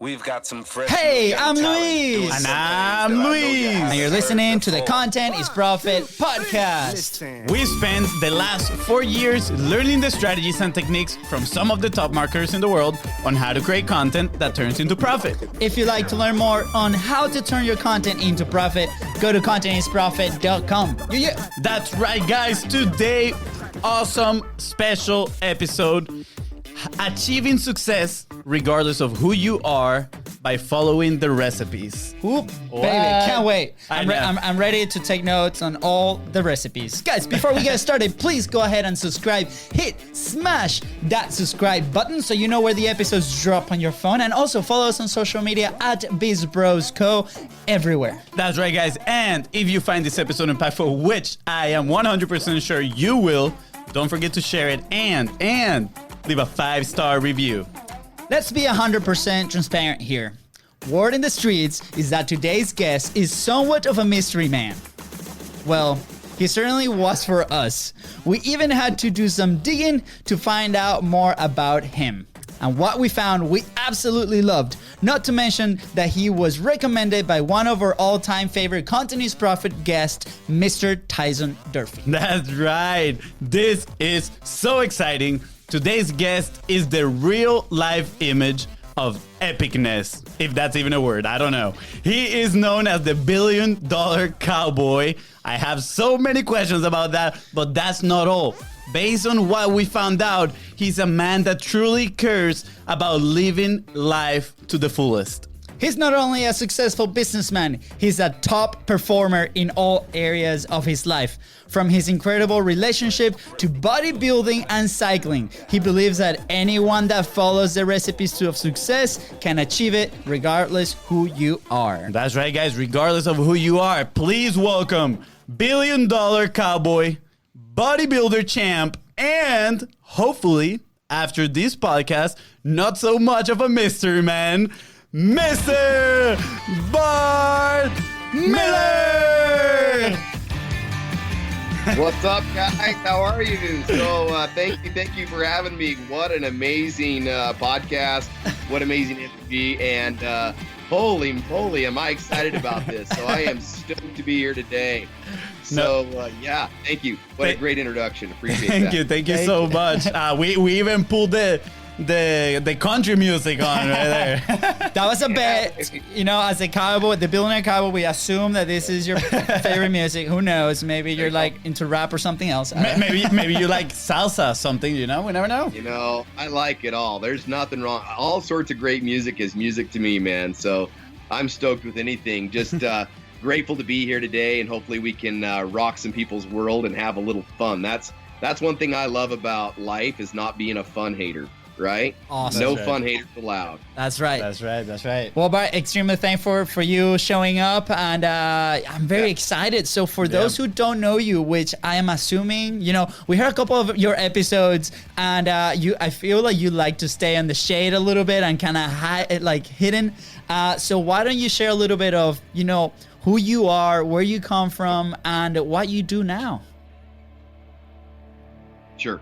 We've got some fresh. Hey, I'm Luis. And I'm Luis. And you're listening to the Content is Profit podcast. We spent the last 4 years learning the strategies and techniques from some of the top marketers in the world on how to create content that turns into profit. If you'd like to learn more on how to turn your content into profit, go to contentisprofit.com. Yeah. That's right, guys. Today, awesome special episode. Achieving success regardless of who you are by following the recipes. Oop, baby, can't wait. I I'm ready to take notes on all the recipes. Guys, before we get started, please go ahead and subscribe. Smash that subscribe button so you know where the episodes drop on your phone. And also follow us on social media at BizBrosCo everywhere. That's right, guys. And if you find this episode impactful, which I am 100% sure you will, don't forget to share it and leave a 5-star review. Let's be 100% transparent here. Word in the streets is that today's guest is somewhat of a mystery man. Well, he certainly was for us. We even had to do some digging to find out more about him. And what we found, we absolutely loved. Not to mention that he was recommended by one of our all-time favorite Content is Profit guests, Mr. Tyson Durfey. That's right. This is so exciting. Today's guest is the real life image of epicness, if that's even a word, I don't know. He is known as the $1 billion cowboy. I have so many questions about that, but that's not all. Based on what we found out, he's a man that truly cares about living life to the fullest. He's not only a successful businessman, he's a top performer in all areas of his life. From his incredible relationship to bodybuilding and cycling, he believes that anyone that follows the recipes to success can achieve it regardless who you are. That's right, guys. Regardless of who you are, please welcome $1 billion cowboy, bodybuilder champ, and hopefully, after this podcast, not so much of a mystery man, Mr. Bart Miller! What's up, guys? How are you? So thank you for having me. What an amazing podcast. What amazing energy. And holy moly, am I excited about this. So I am stoked to be here today. So yeah, thank you. What a great introduction. Appreciate that. Thank you so much. We even pulled the country music on right there. That was a bet. You know, as a cowboy, the billionaire cowboy, we assume that this is your favorite music. Who knows? Maybe you're like into rap or something else. Maybe you like salsa, something, you know? We never know. You know, I like it all. There's nothing wrong. All sorts of great music is music to me, man. So I'm stoked with anything. Just grateful to be here today, and hopefully we can rock some people's world and have a little fun. That's one thing I love about life, is not being a fun hater. Right? Awesome. No fun haters allowed. That's right. That's right. Well, Bart, extremely thankful for you showing up, and I'm very excited. So for those who don't know you, which I am assuming, you know, we heard a couple of your episodes, and I feel like you like to stay in the shade a little bit and kind of hide, like hidden. So why don't you share a little bit of, you know, who you are, where you come from, and what you do now? Sure.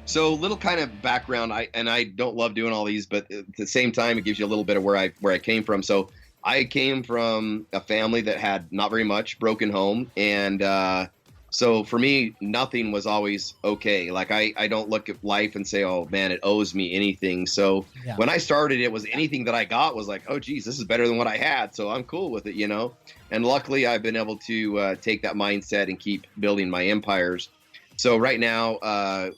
So little kind of background, I don't love doing all these, but at the same time, it gives you a little bit of where I came from. So I came from a family that had not very much, broken home. And so for me, nothing was always okay. Like I don't look at life and say, oh man, it owes me anything. So when I started, it was anything that I got was like, oh geez, this is better than what I had. So I'm cool with it, you know? And luckily I've been able to take that mindset and keep building my empires. So right now,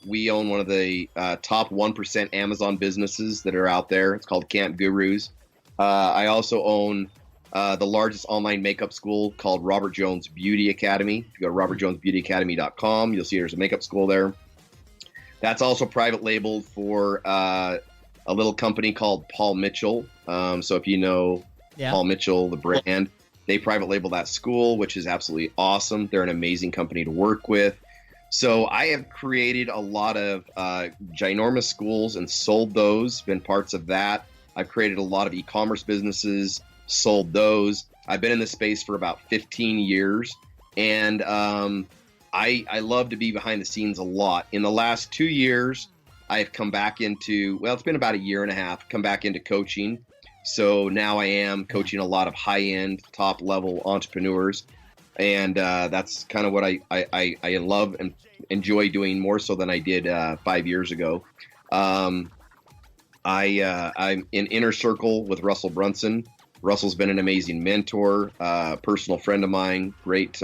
we own one of the top 1% Amazon businesses that are out there. It's called Camp Gurus. I also own the largest online makeup school called Robert Jones Beauty Academy. If you go to robertjonesbeautyacademy.com, you'll see there's a makeup school there. That's also private labeled for a little company called Paul Mitchell. So if you know Paul Mitchell, the brand, they private label that school, which is absolutely awesome. They're an amazing company to work with. So I have created a lot of ginormous schools and sold those, been parts of that. I've created a lot of e-commerce businesses, sold those. I've been in this space for about 15 years, and I love to be behind the scenes a lot. In the last 2 years, I've come back into, well, it's been about a year and a half, come back into coaching. So now I am coaching a lot of high-end, top-level entrepreneurs, and that's kind of what I love and enjoy doing more so than I did 5 years ago. I'm in inner circle with Russell Brunson. Russell's been an amazing mentor, personal friend of mine, great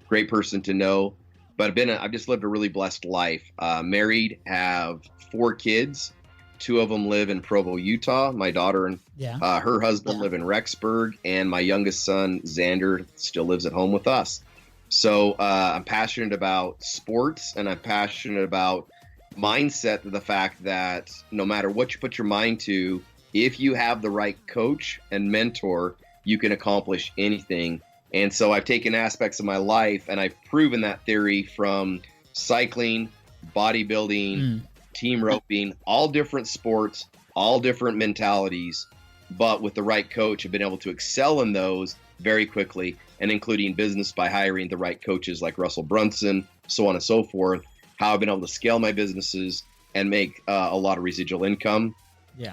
person to know. But I've just lived a really blessed life. Married, have 4 kids. 2 of them live in Provo, Utah. My daughter and her husband live in Rexburg, and my youngest son, Xander, still lives at home with us. So I'm passionate about sports, and I'm passionate about mindset, the fact that no matter what you put your mind to, if you have the right coach and mentor, you can accomplish anything. And so I've taken aspects of my life and I've proven that theory from cycling, bodybuilding, team roping, all different sports, all different mentalities. But with the right coach, I've been able to excel in those very quickly, and including business by hiring the right coaches like Russell Brunson, so on and so forth. How I've been able to scale my businesses and make a lot of residual income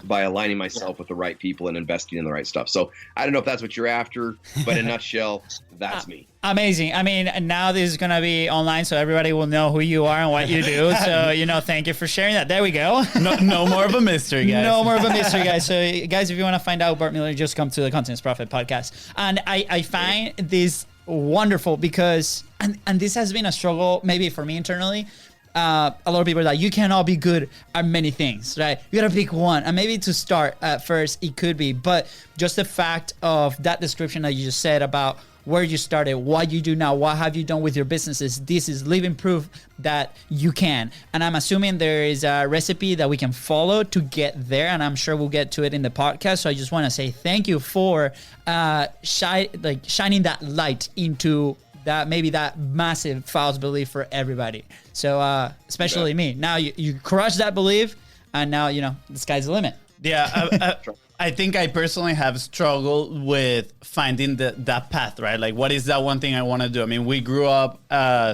by aligning myself with the right people and investing in the right stuff. So I don't know if that's what you're after, but in a nutshell, that's me. Amazing. I mean, now this is going to be online, so everybody will know who you are and what you do. So, thank you for sharing that. There we go. No more of a mystery, guys. No more of a mystery, guys. So, guys, if you want to find out Bart Miller, just come to the Continence Profit podcast. And I find this wonderful because, and this has been a struggle maybe for me internally. A lot of people are like, you cannot be good at many things, right? You gotta pick one. And maybe to start at first, it could be. But just the fact of that description that you just said about where you started, what you do now, what have you done with your businesses, this is living proof that you can. And I'm assuming there is a recipe that we can follow to get there. And I'm sure we'll get to it in the podcast. So I just want to say thank you for shining that light into that massive false belief for everybody. So especially me. Now you crush that belief, and now the sky's the limit. Yeah, I think I personally have struggled with finding that path, right? Like, what is that one thing I want to do? I mean, we grew up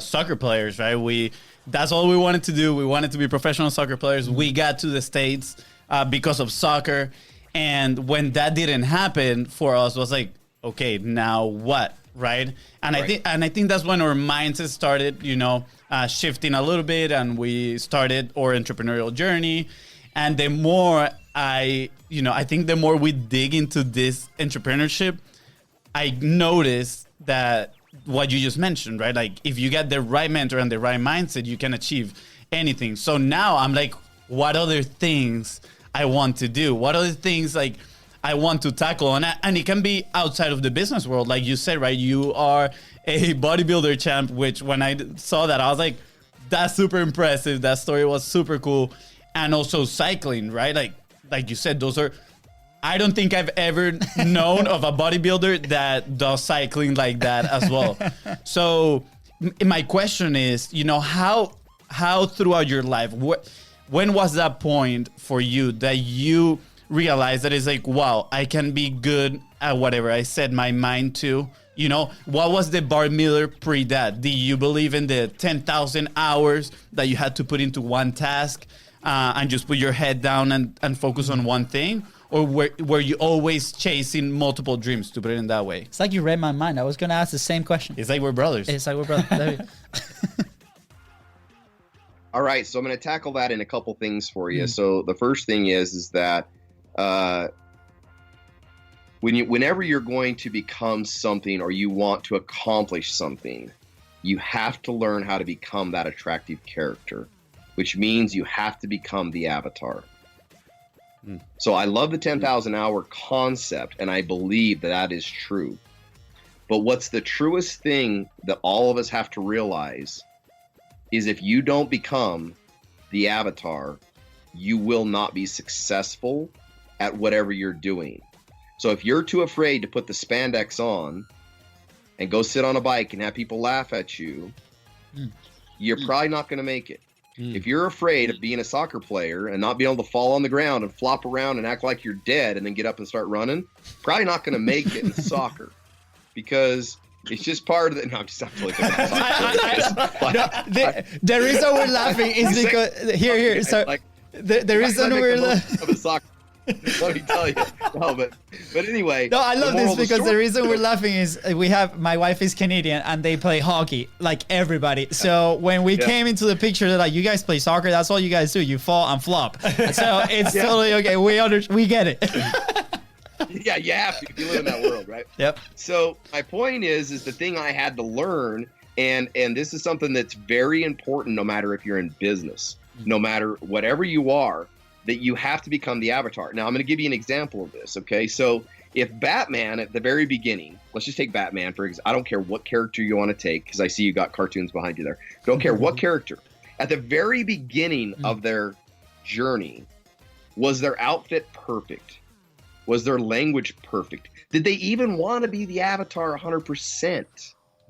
soccer players, right? That's all we wanted to do. We wanted to be professional soccer players. We got to the States because of soccer, and when that didn't happen for us, it was like, okay, now what? Right. And right. I think that's when our mindset started, shifting a little bit, and we started our entrepreneurial journey. And the more I think the more we dig into this entrepreneurship, I noticed that what you just mentioned, right? Like, if you get the right mentor and the right mindset, you can achieve anything. So now I'm like, what other things I want to do? What other things I want to tackle? And it can be outside of the business world. Like you said, right? You are a bodybuilder champ, which when I saw that, I was like, that's super impressive. That story was super cool. And also cycling, right? Like you said, I don't think I've ever known of a bodybuilder that does cycling like that as well. So my question is, how throughout your life, when was that point for you that you realized that it's like, wow, I can be good at whatever I set my mind to? What was the Bart Miller pre that? Do you believe in the 10,000 hours that you had to put into one task and just put your head down and focus on one thing? Or were you always chasing multiple dreams, to put it in that way? It's like you read my mind. I was going to ask the same question. It's like we're brothers. All right, so I'm going to tackle that in a couple things for you. So the first thing is that whenever you're going to become something or you want to accomplish something, you have to learn how to become that attractive character, which means you have to become the avatar. So I love the 10,000 hour concept, and I believe that is true. But what's the truest thing that all of us have to realize is if you don't become the avatar, you will not be successful at whatever you're doing. So if you're too afraid to put the spandex on and go sit on a bike and have people laugh at you, you're probably not going to make it. If you're afraid of being a soccer player and not being able to fall on the ground and flop around and act like you're dead and then get up and start running, probably not going to make it in soccer, because it's just part of the. No, I'm just not totally the reason we're laughing is because here. So the reason we're of a soccer. Let me tell you. No, but anyway. No, I love the moral this of the because the story- reason we're laughing is my wife is Canadian and they play hockey like everybody. So when we came into the picture, they're like, you guys play soccer. That's all you guys do. You fall and flop. So it's totally okay. We get it. Yeah, you have to if you live in that world, right? Yep. So my point is the thing I had to learn, and this is something that's very important no matter if you're in business, no matter whatever you are, that you have to become the avatar. Now, I'm going to give you an example of this, okay? So if Batman at the very beginning, let's just take Batman for example. I don't care what character you want to take, because I see you got cartoons behind you there. Don't care what character. At the very beginning of their journey, was their outfit perfect? Was their language perfect? Did they even want to be the avatar 100%?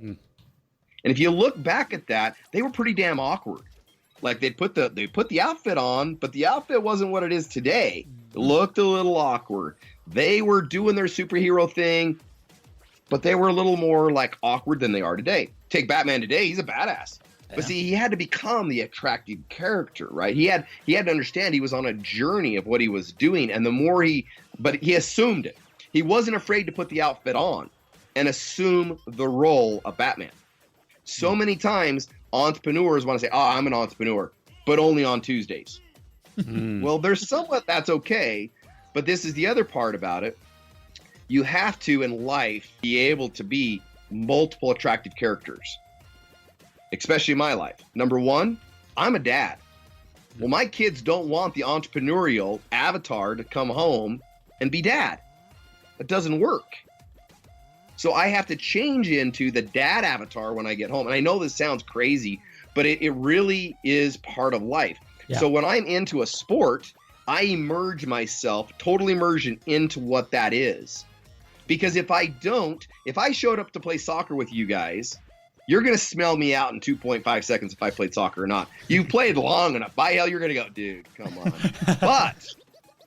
And if you look back at that, they were pretty damn awkward. Like they put the outfit on, but the outfit wasn't what it is today. It looked a little awkward. They were doing their superhero thing, but they were a little more like awkward than they are today. Take Batman today, he's a badass. Yeah. But see, he had to become the attractive character, right? He had to understand he was on a journey of what he was doing, and but he assumed it. He wasn't afraid to put the outfit on and assume the role of Batman. So many times entrepreneurs want to say, oh, I'm an entrepreneur, but only on Tuesdays. Well, there's somewhat that's okay, but this is the other part about it. You have to, in life, be able to be multiple attractive characters, especially in my life. Number one, I'm a dad. Well, my kids don't want the entrepreneurial avatar to come home and be dad. It doesn't work. So I have to change into the dad avatar when I get home. And I know this sounds crazy, but it really is part of life. Yeah. So when I'm into a sport, I immerse myself, total immersion into what that is. Because if I showed up to play soccer with you guys, you're going to smell me out in 2.5 seconds if I played soccer or not. You've played long enough. By hell, you're going to go, dude, come on. But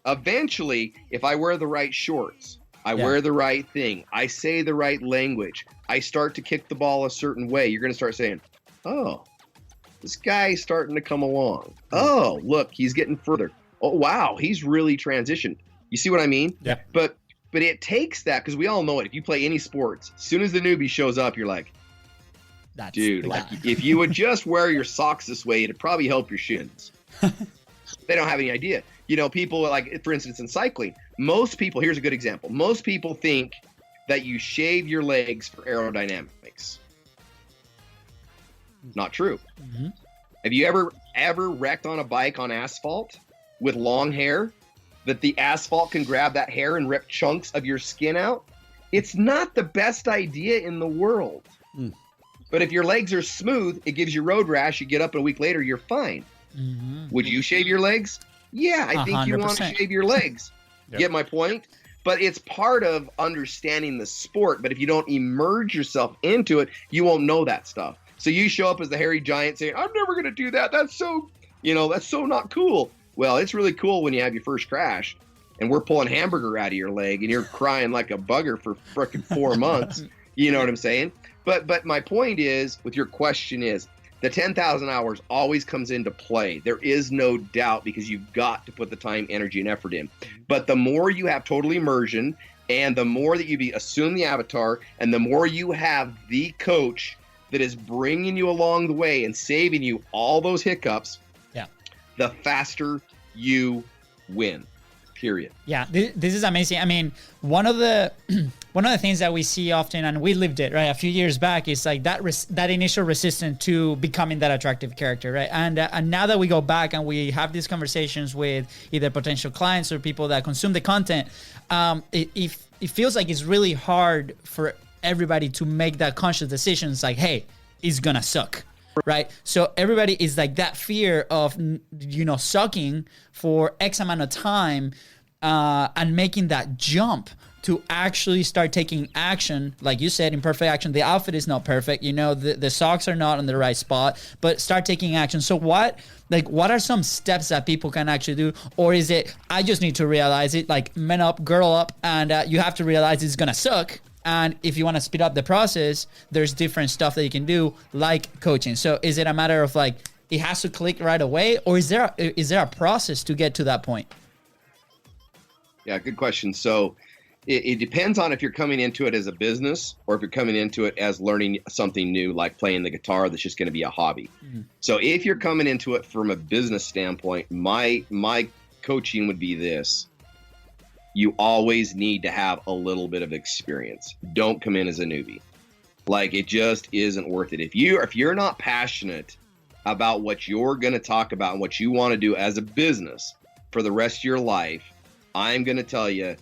eventually, if I wear the right shorts, I wear the right thing, I say the right language, I start to kick the ball a certain way, you're going to start saying, oh, this guy's starting to come along. Oh, look, he's getting further. Oh, wow, he's really transitioned. You see what I mean? Yeah. But it takes that, because we all know it. If you play any sports, as soon as the newbie shows up, you're like, that's dude, like if you would just wear your socks this way, it'd probably help your shins. They don't have any idea. You know, people like, for instance, in cycling, most people, here's a good example. Most people think that you shave your legs for aerodynamics. Not true. Mm-hmm. Have you ever wrecked on a bike on asphalt with long hair, that the asphalt can grab that hair and rip chunks of your skin out? It's not the best idea in the world. But if your legs are smooth, it gives you road rash. You get up a week later, you're fine. Mm-hmm. Would you shave your legs? Yeah, I think 100%. You want to shave your legs. Yep. Get my point? But it's part of understanding the sport. But if you don't immerse yourself into it, you won't know that stuff. So you show up as the hairy giant saying, I'm never going to do that. That's so not cool. Well, it's really cool when you have your first crash and we're pulling hamburger out of your leg and you're crying like a bugger for frickin' 4 months. You know what I'm saying? But my point is, with your question is, the 10,000 hours always comes into play. There is no doubt, because you've got to put the time, energy, and effort in. But the more you have total immersion, and the more that you assume the avatar, and the more you have the coach that is bringing you along the way and saving you all those hiccups, the faster you win. Period. Yeah, this is amazing. I mean, one of the things that we see often, and we lived it, right, a few years back, is like that initial resistance to becoming that attractive character, right? And now that we go back and we have these conversations with either potential clients or people that consume the content, it feels like it's really hard for everybody to make that conscious decision. It's like, hey, it's gonna suck. Right. So everybody is like that fear of, sucking for X amount of time and making that jump to actually start taking action. Like you said, imperfect action. The outfit is not perfect. The socks are not in the right spot, but start taking action. So what are some steps that people can actually do? Or is it, I just need to realize it, like man up, girl up, and you have to realize it's going to suck. And if you want to speed up the process, there's different stuff that you can do, like coaching. So is it a matter of like, it has to click right away, or is there a process to get to that point? Yeah, good question. So it depends on if you're coming into it as a business or if you're coming into it as learning something new, like playing the guitar that's just going to be a hobby. Mm-hmm. So if you're coming into it from a business standpoint, my coaching would be this. You always need to have a little bit of experience. Don't come in as a newbie. Like, it just isn't worth it. If you're not passionate about what you're going to talk about and what you want to do as a business for the rest of your life, I'm going to tell you,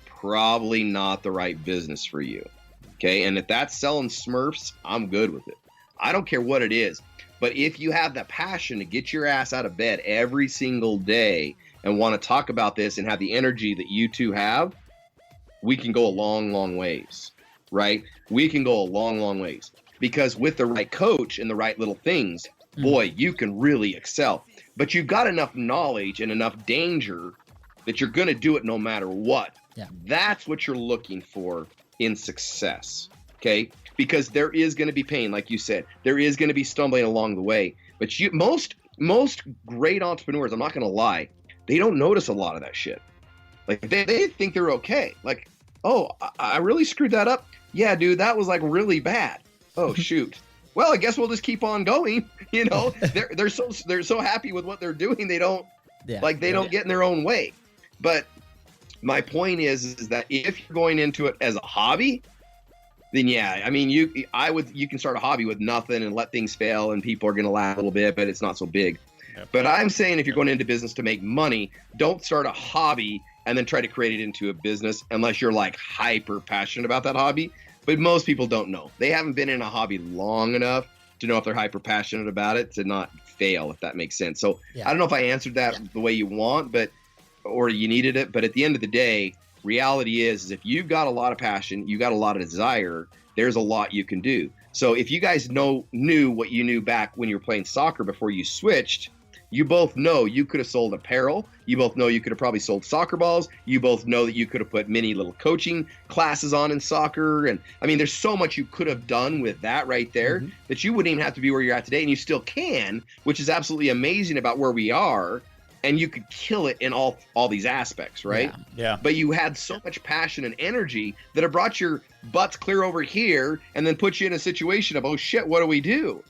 probably not the right business for you. Okay. And if that's selling Smurfs, I'm good with it. I don't care what it is. But if you have the passion to get your ass out of bed every single day and want to talk about this and have the energy that you two have, we can go a long, long ways, right? We can go a long, long ways, because with the right coach and the right little things, boy, you can really excel. But you've got enough knowledge and enough danger that you're going to do it no matter what. Yeah. That's what you're looking for in success, okay? Because there is going to be pain, like you said. There is going to be stumbling along the way. But most great entrepreneurs, I'm not going to lie, they don't notice a lot of that shit. Like, they think they're okay. Like, oh, I really screwed that up? Yeah, dude, that was like really bad. Oh, shoot. Well, I guess we'll just keep on going. You know, they're so happy with what they're doing. They don't don't get in their own way. But my point is that if you're going into it as a hobby, then yeah, I mean, you can start a hobby with nothing and let things fail and people are going to laugh a little bit, but it's not so big. Yep. But I'm saying if you're going into business to make money, don't start a hobby and then try to create it into a business unless you're like hyper passionate about that hobby. But most people don't know. They haven't been in a hobby long enough to know if they're hyper passionate about it to not fail, if that makes sense. So I don't know if I answered that the way you want, or you needed it. But at the end of the day, reality is if you've got a lot of passion, you got a lot of desire, there's a lot you can do. So if you guys knew what you knew back when you were playing soccer before you switched, you both know you could have sold apparel. You both know you could have probably sold soccer balls. You both know that you could have put many little coaching classes on in soccer. And I mean, there's so much you could have done with that right there that you wouldn't even have to be where you're at today. And you still can, which is absolutely amazing about where we are. And you could kill it in all these aspects, right? Yeah. But you had so much passion and energy that it brought your butts clear over here and then put you in a situation of, oh shit, what do we do?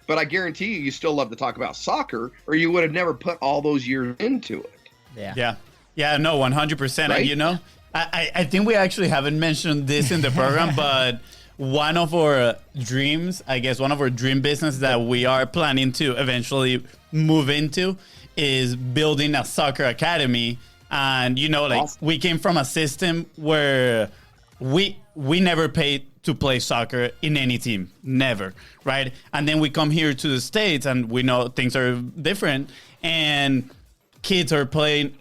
But I guarantee you still love to talk about soccer, or you would have never put all those years into it. Yeah, no, 100%. Right? You know, I think we actually haven't mentioned this in the program, but one of our dreams, I guess, one of our dream business that we are planning to eventually move into is building a soccer academy. And, you know, like we came from a system where we never paid to play soccer in any team, never, right? And then we come here to the States and we know things are different and kids are paying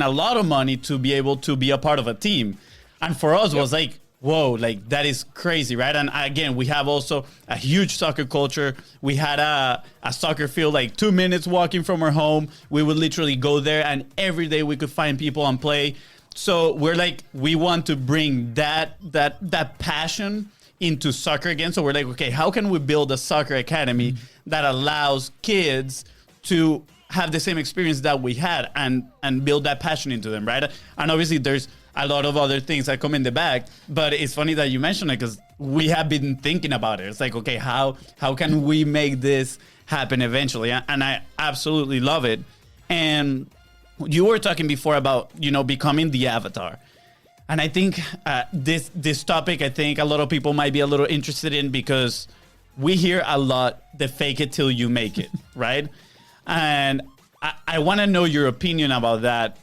a lot of money to be able to be a part of a team. And for us, it was like, whoa, like that is crazy, right? And again, we have also a huge soccer culture. We had a soccer field like 2 minutes walking from our home. We would literally go there and every day we could find people and play. So we're like, we want to bring that passion into soccer again. So we're like, okay, how can we build a soccer academy that allows kids to have the same experience that we had and build that passion into them, right? And obviously there's a lot of other things that come in the back, but it's funny that you mentioned it because we have been thinking about it. It's like, okay, how can we make this happen eventually? And I absolutely love it. And you were talking before about, you know, becoming the avatar. And I think this topic, I think a lot of people might be a little interested in because we hear a lot the fake it till you make it, right? And I want to know your opinion about that.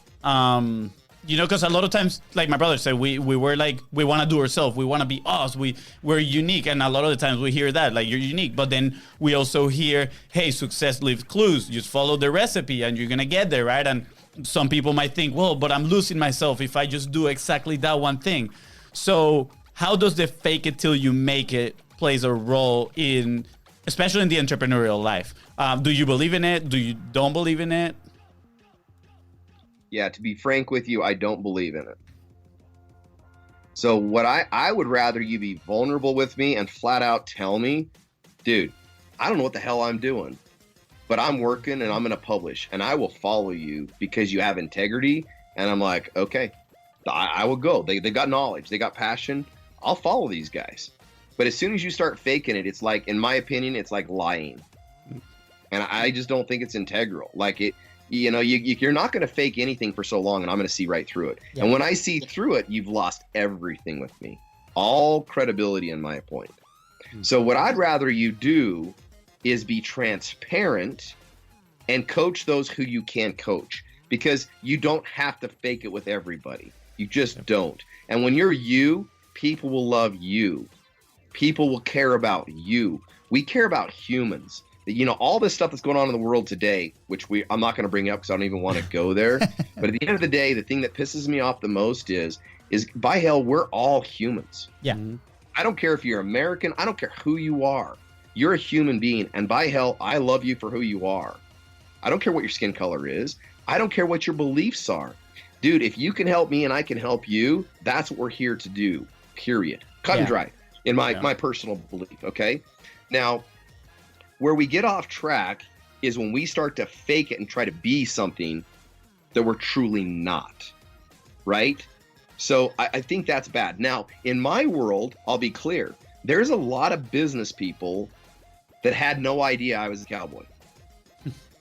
You know, because a lot of times, like my brother said, we were like, we want to do ourselves. We want to be us. We're unique. And a lot of the times we hear that, like, you're unique. But then we also hear, hey, success leaves clues. Just follow the recipe and you're going to get there, right? And some people might think, well, but I'm losing myself if I just do exactly that one thing. So how does the fake it till you make it plays a role in, especially in the entrepreneurial life? Do you believe in it? Do you don't believe in it? Yeah, to be frank with you, I don't believe in it. So what I would rather you be vulnerable with me and flat out tell me, dude, I don't know what the hell I'm doing, but I'm working and I'm going to publish and I will follow you because you have integrity. And I'm like, okay, I will go. They've got knowledge. They got passion. I'll follow these guys. But as soon as you start faking it, it's like, in my opinion, it's like lying. And I just don't think it's integral. Like you're not going to fake anything for so long, and I'm going to see right through it. Yeah. And when I see through it, you've lost everything with me. All credibility in my point. So what I'd rather you do is be transparent and coach those who you can coach, because you don't have to fake it with everybody. You just don't. And when you're you, people will love you. People will care about you. We care about humans. You know, all this stuff that's going on in the world today, which I'm not going to bring up because I don't even want to go there. But at the end of the day, the thing that pisses me off the most is by hell, we're all humans. Yeah. I don't care if you're American. I don't care who you are. You're a human being. And by hell, I love you for who you are. I don't care what your skin color is. I don't care what your beliefs are. Dude, if you can help me and I can help you, that's what we're here to do, period. Cut and dry, in my personal belief, okay? Now, where we get off track is when we start to fake it and try to be something that we're truly not, right? So I think that's bad. Now, in my world, I'll be clear, there's a lot of business people that had no idea I was a cowboy.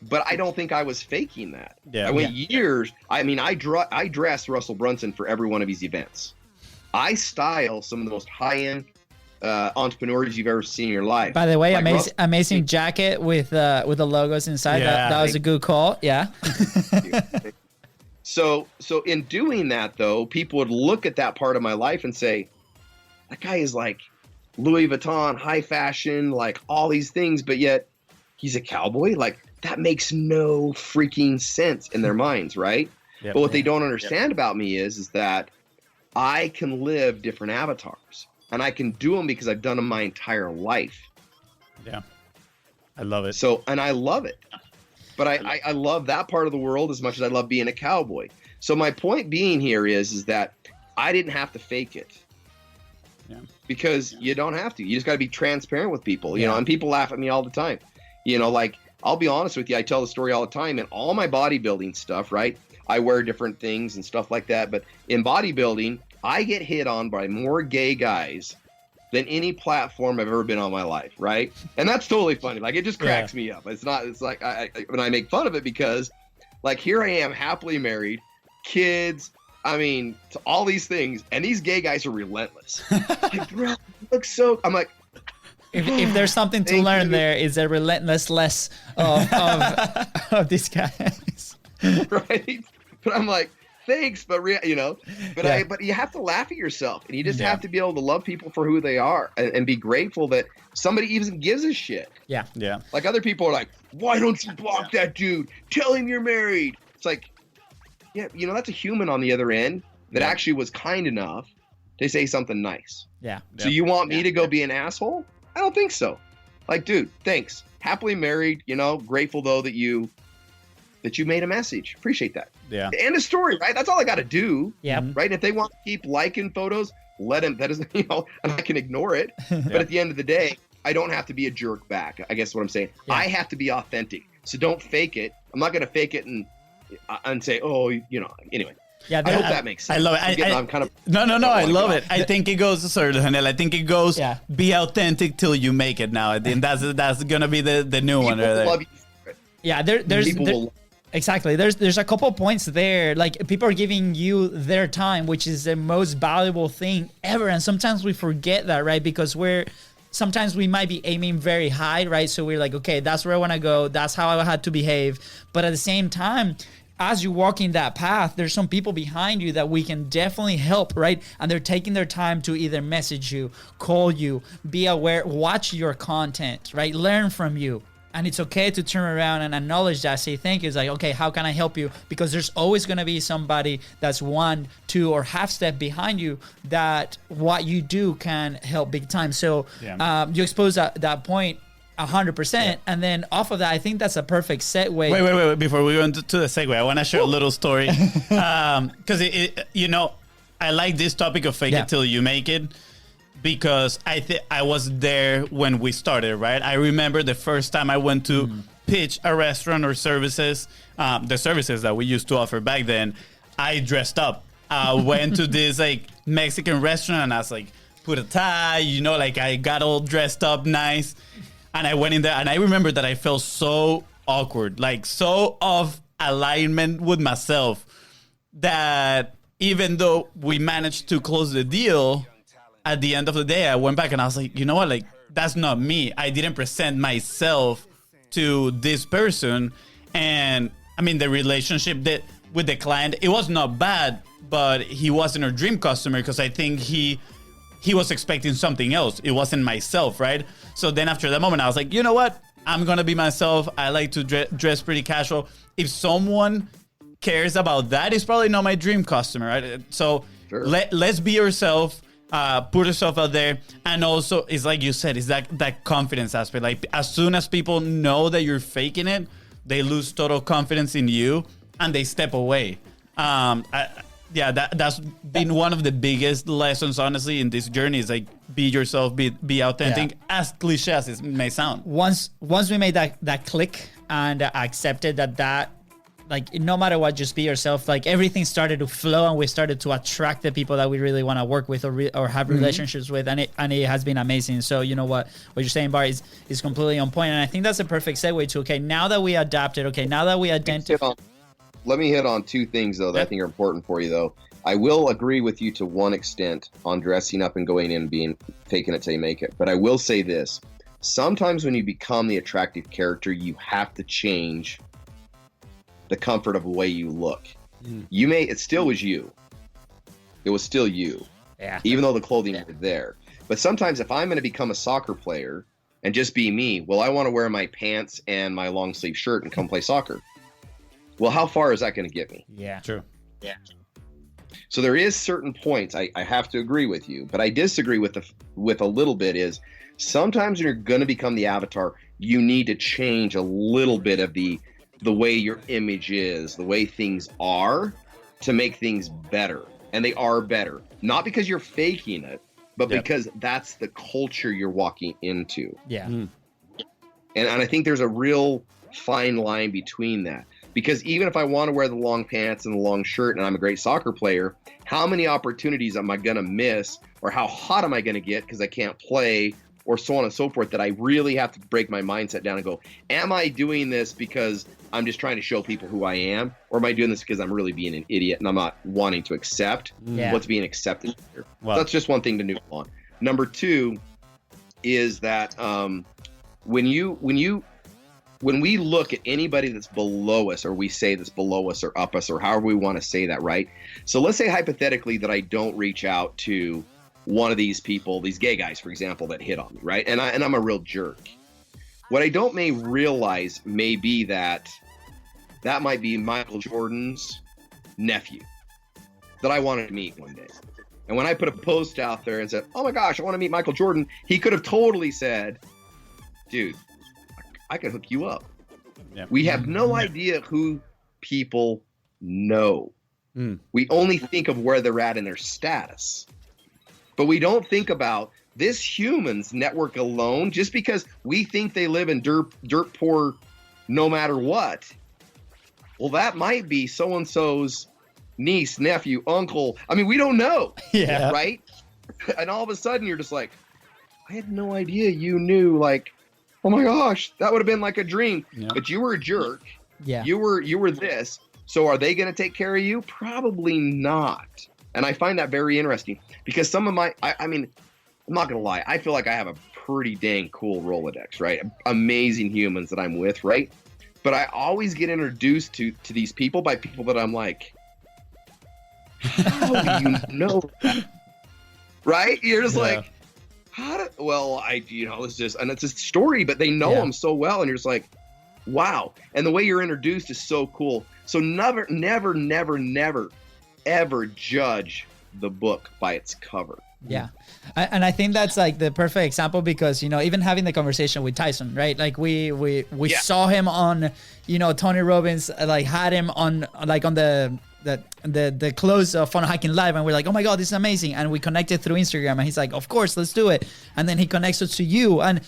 But I don't think I was faking that. Yeah, I went years. I mean, I dressed Russell Brunson for every one of his events. I style some of the most high-end entrepreneurs you've ever seen in your life. By the way, like amazing jacket with the logos inside. Yeah. That was a good call. Yeah. So in doing that, though, people would look at that part of my life and say, that guy is like Louis Vuitton, high fashion, like all these things, but yet he's a cowboy? Like, that makes no freaking sense in their minds, right? Yep. But what they don't understand about me is that I can live different avatars, and I can do them because I've done them my entire life. Yeah, I love it. So, and I love it. But I love that part of the world as much as I love being a cowboy. So my point being here is that I didn't have to fake it. Yeah. Because you don't have to. You just got to be transparent with people, you know, and people laugh at me all the time. You know, like, I'll be honest with you, I tell the story all the time, and all my bodybuilding stuff, right? I wear different things and stuff like that. But in bodybuilding, I get hit on by more gay guys than any platform I've ever been on in my life, right? And that's totally funny. Like, it just cracks me up. It's like, when I make fun of it because, like, here I am happily married, kids, I mean, to all these things, and these gay guys are relentless. Like, bro, look so, I'm like, if there's something to learn there, is a relentlessness of these guys. Right? But I'm like, thanks, but but you have to laugh at yourself, and you just have to be able to love people for who they are, and be grateful that somebody even gives a shit. Yeah. Yeah. Like, other people are like, why don't you block that dude? Tell him you're married. It's like, yeah, you know, that's a human on the other end that actually was kind enough to say something nice. Yeah. So you want me to go be an asshole? I don't think so. Like, dude, thanks. Happily married, you know, grateful though that you made a message. Appreciate that. Yeah. End of story, right? That's all I got to do. Yeah. Right. And if they want to keep liking photos, let them. That is, you know, and I can ignore it. But at the end of the day, I don't have to be a jerk back. I guess what I'm saying. Yeah. I have to be authentic. So don't fake it. I'm not going to fake it and say, oh, you know, anyway. Yeah, I hope that makes sense. I love it. I'm kind of no. I love it. I think it goes, sorry, Daniel. I think it goes, be authentic till you make it now. I think that's gonna be the new one. Right there. Yeah, exactly. There's a couple points there. Like, people are giving you their time, which is the most valuable thing ever. And sometimes we forget that, right? Because sometimes we might be aiming very high, right? So we're like, okay, that's where I want to go. That's how I had to behave. But at the same time, as you walk in that path, there's some people behind you that we can definitely help, right? And they're taking their time to either message you, call you, be aware, watch your content, right? Learn from you. And it's okay to turn around and acknowledge that, say thank you. It's like, okay, how can I help you? Because there's always going to be somebody that's 1, 2, or half step behind you that what you do can help big time. So you expose that point 100%. And then off of that, I think that's a perfect segue. Wait. Before we go into the segue, I want to share a little story. Because, you know, I like this topic of fake it till you make it. Because I was there when we started, right? I remember the first time I went to pitch a restaurant or services, the services that we used to offer back then, I dressed up went to this like Mexican restaurant, and I was like, put a tie, you know, like I got all dressed up nice, and I went in there, and I remember that I felt so awkward, like so off alignment with myself, that even though we managed to close the deal, at the end of the day, I went back and I was like, you know what, like that's not me. I didn't present myself to this person. And I mean, the relationship that with the client, it was not bad, but he wasn't a dream customer because I think he was expecting something else. It wasn't myself, right? So then after that moment, I was like, you know what? I'm going to be myself. I like to dress pretty casual. If someone cares about that, it's probably not my dream customer, right? So sure. Let's be yourself. Put yourself out there. And also, it's like you said, it's that confidence aspect. Like as soon as people know that you're faking it, they lose total confidence in you and they step away. That's been one of the biggest lessons, honestly, in this journey is like be yourself, be authentic, as cliche as it may sound. Once we made that click and accepted that like no matter what, just be yourself. Like everything started to flow, and we started to attract the people that we really want to work with or have relationships with, and it has been amazing. So you know what you're saying, Bart, is completely on point, and I think that's a perfect segue to now that we adapted, now that we identify. Let me hit on two things though that I think are important for you though. I will agree with you to one extent on dressing up and going in and being faking it till you make it, but I will say this: sometimes when you become the attractive character, you have to change the comfort of the way you look. It still was you. It was still you. Yeah. Even though the clothing was there. But sometimes if I'm going to become a soccer player and just be me, well, I want to wear my pants and my long sleeve shirt and come play soccer. Well, how far is that going to get me? Yeah. True. Yeah. So there is certain points I have to agree with you, but I disagree with a little bit is sometimes when you're going to become the avatar, you need to change a little bit of the way your image is, the way things are, to make things better. And they are better. Not because you're faking it, but because that's the culture you're walking into. Yeah. And I think there's a real fine line between that. Because even if I want to wear the long pants and the long shirt and I'm a great soccer player, how many opportunities am I going to miss, or how hot am I going to get because I can't play, or so on and so forth, that I really have to break my mindset down and go, am I doing this because I'm just trying to show people who I am? Or am I doing this because I'm really being an idiot and I'm not wanting to accept what's being accepted here? Wow. That's just one thing to noodle on. Number two is that when we look at anybody that's below us, or we say that's below us or up us, or however we want to say that, right? So let's say hypothetically that I don't reach out to one of these people, these gay guys, for example, that hit on me, right? And I'm a real jerk. What I don't realize may be that might be Michael Jordan's nephew that I wanted to meet one day. And when I put a post out there and said, oh my gosh, I want to meet Michael Jordan, he could have totally said, dude, I can hook you up. Yeah. We have no idea who people know. We only think of where they're at in their status. But we don't think about this human's network alone. Just because we think they live in dirt poor no matter what, well, that might be so-and-so's niece, nephew, uncle. I mean, we don't know. Yeah. Right? And all of a sudden you're just like, I had no idea you knew, like, oh my gosh, that would have been like a dream. Yeah. But you were a jerk. Yeah. You were this. So are they going to take care of you? Probably not. And I find that very interesting because some of I mean, I'm not going to lie. I feel like I have a pretty dang cool Rolodex, right? Amazing humans that I'm with, right? But I always get introduced to these people by people that I'm like, how do you know that? Right? You're just like, it's just, and it's a story, but they know them so well. And you're just like, wow. And the way you're introduced is so cool. So never, ever judge the book by its cover. Yeah. And I think that's like the perfect example because, even having the conversation with Tyson, right? Like we saw him on, Tony Robbins, like had him on, like on the the close of Fun Hiking Live, and we're like, oh my god, this is amazing, and we connected through Instagram, and he's like, of course, let's do it, and then he connects us to you, and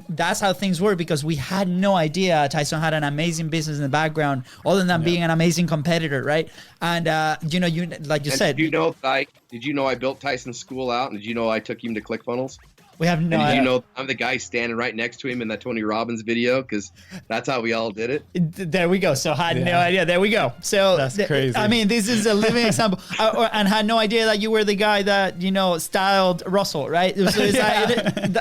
that's how things work, because we had no idea Tyson had an amazing business in the background, other than being an amazing competitor, right? And you like you said, did you know I built Tyson's school out, and did you know I took him to ClickFunnels? we have no And idea. you know, I'm the guy standing right next to him in that Tony Robbins video, because that's how we all did it. There we go. So had no idea. There we go. So That's crazy. I mean, this is a living example. And had no idea that you were the guy that styled Russell, right? So it's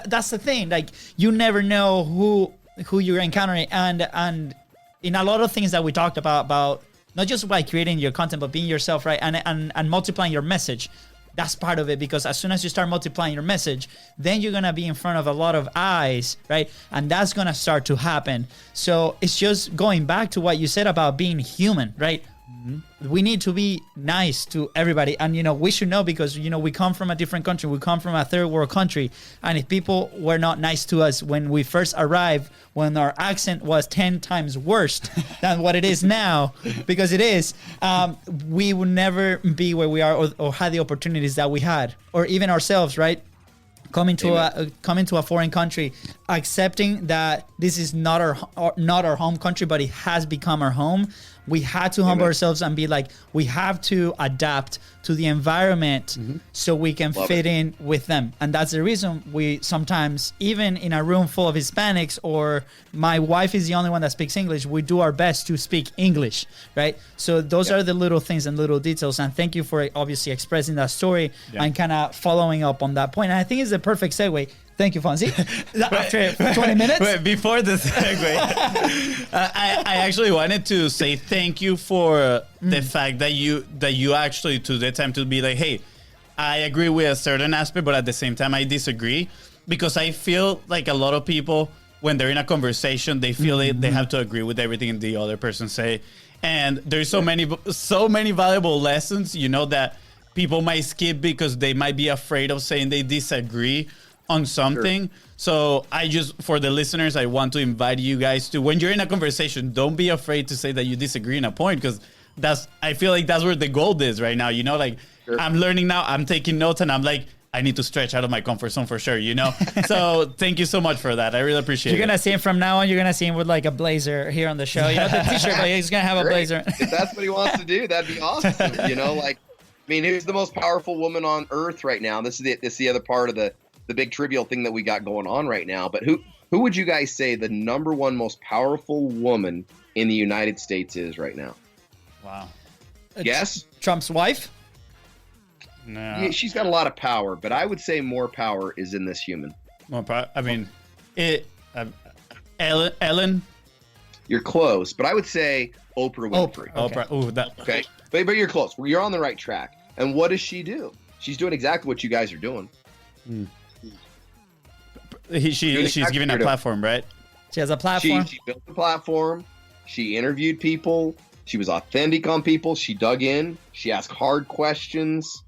that's the thing. Like, you never know who you're encountering, and in a lot of things that we talked about not just by creating your content, but being yourself, right? And multiplying your message. That's part of it, because as soon as you start multiplying your message, then you're going to be in front of a lot of eyes, right? And that's going to start to happen. So it's just going back to what you said about being human, right? We need to be nice to everybody. And, we should know, because, we come from a different country. We come from a third world country. And if people were not nice to us when we first arrived, when our accent was 10 times worse than what it is now, because it is, we would never be where we are, or had the opportunities that we had, or even ourselves, right? Coming to a foreign country, accepting that this is not our home country, but it has become our home. We had to humble ourselves and be like, we have to adapt to the environment so we can fit in with them. And that's the reason we sometimes, even in a room full of Hispanics, or my wife is the only one that speaks English, we do our best to speak English, right? So those are the little things and little details. And thank you for obviously expressing that story and kind of following up on that point. And I think it's the perfect segue. Thank you, Fonzie. After 20 minutes. Wait, before the segue, I actually wanted to say thank you for the fact that you actually took the time to be like, hey, I agree with a certain aspect, but at the same time, I disagree. Because I feel like a lot of people, when they're in a conversation, they feel they have to agree with everything the other person say. And there's so many valuable lessons, that people might skip because they might be afraid of saying they disagree on something. Sure. So for the listeners, I want to invite you guys to, when you're in a conversation, don't be afraid to say that you disagree on a point, because I feel like that's where the gold is right now. Sure. I'm learning now, I'm taking notes, and I'm like, I need to stretch out of my comfort zone for sure, So thank you so much for that. I really appreciate it. You're going to see him from now on. You're going to see him with like a blazer here on the show. The t-shirt, but he's going to have a blazer. If that's what he wants to do, that'd be awesome. Who's the most powerful woman on earth right now? This is the other part of the big trivial thing that we got going on right now. But who would you guys say the number one most powerful woman in the United States is right now? Wow. Guess? Trump's wife? No. Yeah, she's got a lot of power, but I would say more power is in this human. More power. I mean, Ellen. You're close, but I would say Oprah Winfrey. Oprah. Oh, that. Okay, but you're close. You're on the right track. And what does she do? She's doing exactly what you guys are doing. She's giving a platform, right? She has a platform. She built a platform. She interviewed people. She was authentic on people. She dug in. She asked hard questions.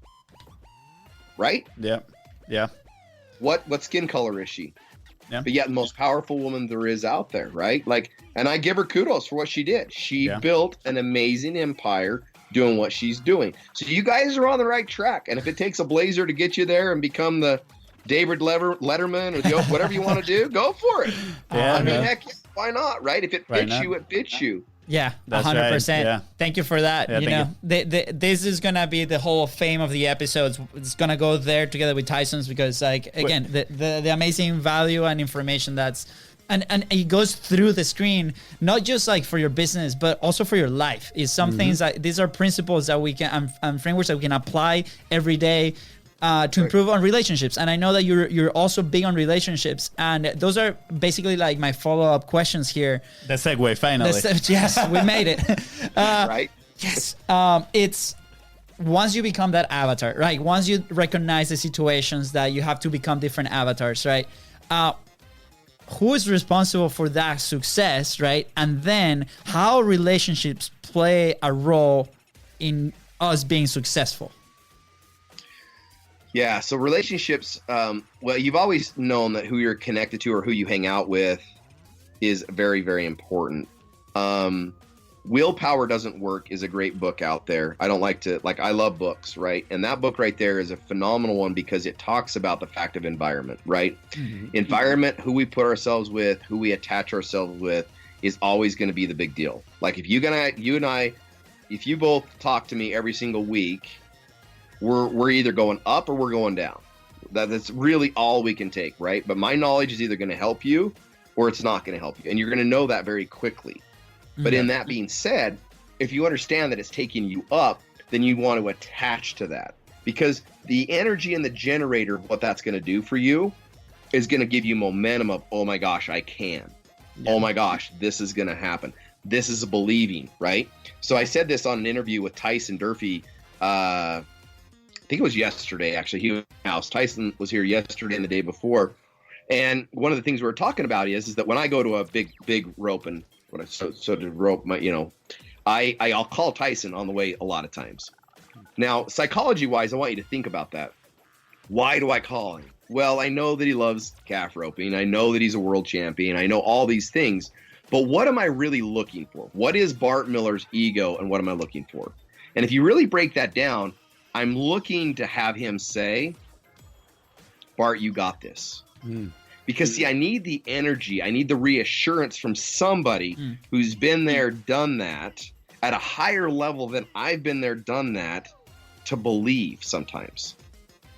Right? Yeah. What skin color is she? Yeah. But yet the most powerful woman there is out there, right? And I give her kudos for what she did. She built an amazing empire doing what she's doing. So you guys are on the right track. And if it takes a blazer to get you there and become the David Letterman or whatever you want to do, go for it. Heck, why not, right? If it fits you, it fits you. Yeah, that's 100%. Right. Yeah. Thank you for that. Yeah, this is gonna be the Hall of Fame of the episodes. It's gonna go there together with Tyson's, because the amazing value and information that's and it goes through the screen, not just like for your business, but also for your life. Is some things that these are principles that we can and frameworks that we can apply every day. To improve on relationships. And I know that you're also big on relationships, and those are basically like my follow-up questions here. The segue, finally. Yes, we made it. Right? Yes. It's once you become that avatar, right? Once you recognize the situations that you have to become different avatars, right? Who is responsible for that success, right? And then how relationships play a role in us being successful. Yeah, so relationships, you've always known that who you're connected to or who you hang out with is very, very important. Willpower Doesn't Work is a great book out there. I don't like to, I love books, right? And that book right there is a phenomenal one because it talks about the fact of environment, right? Environment, who we put ourselves with, who we attach ourselves with, is always going to be the big deal. Like if you and I, if you both talk to me every single week, we're either going up or we're going down. That's really all we can take, right? But my knowledge is either going to help you or it's not going to help you. And you're going to know that very quickly. But in that being said, if you understand that it's taking you up, then you want to attach to that. Because the energy and the generator of what that's going to do for you is going to give you momentum of, oh my gosh, I can. Oh my gosh, this is going to happen. This is believing, right? So I said this on an interview with Tyson Durfey. I think it was yesterday, actually. He was in the house. Tyson was here yesterday and the day before. And one of the things we were talking about is that when I go to a big rope and when I so to rope, I'll call Tyson on the way a lot of times. Now, psychology-wise, I want you to think about that. Why do I call him? Well, I know that he loves calf roping. I know that he's a world champion. I know all these things. But what am I really looking for? What is Bart Miller's ego, and what am I looking for? And if you really break that down, I'm looking to have him say, Bart, you got this. Because, see, I need the energy. I need the reassurance from somebody who's been there, done that, at a higher level than I've been there, done that, to believe sometimes.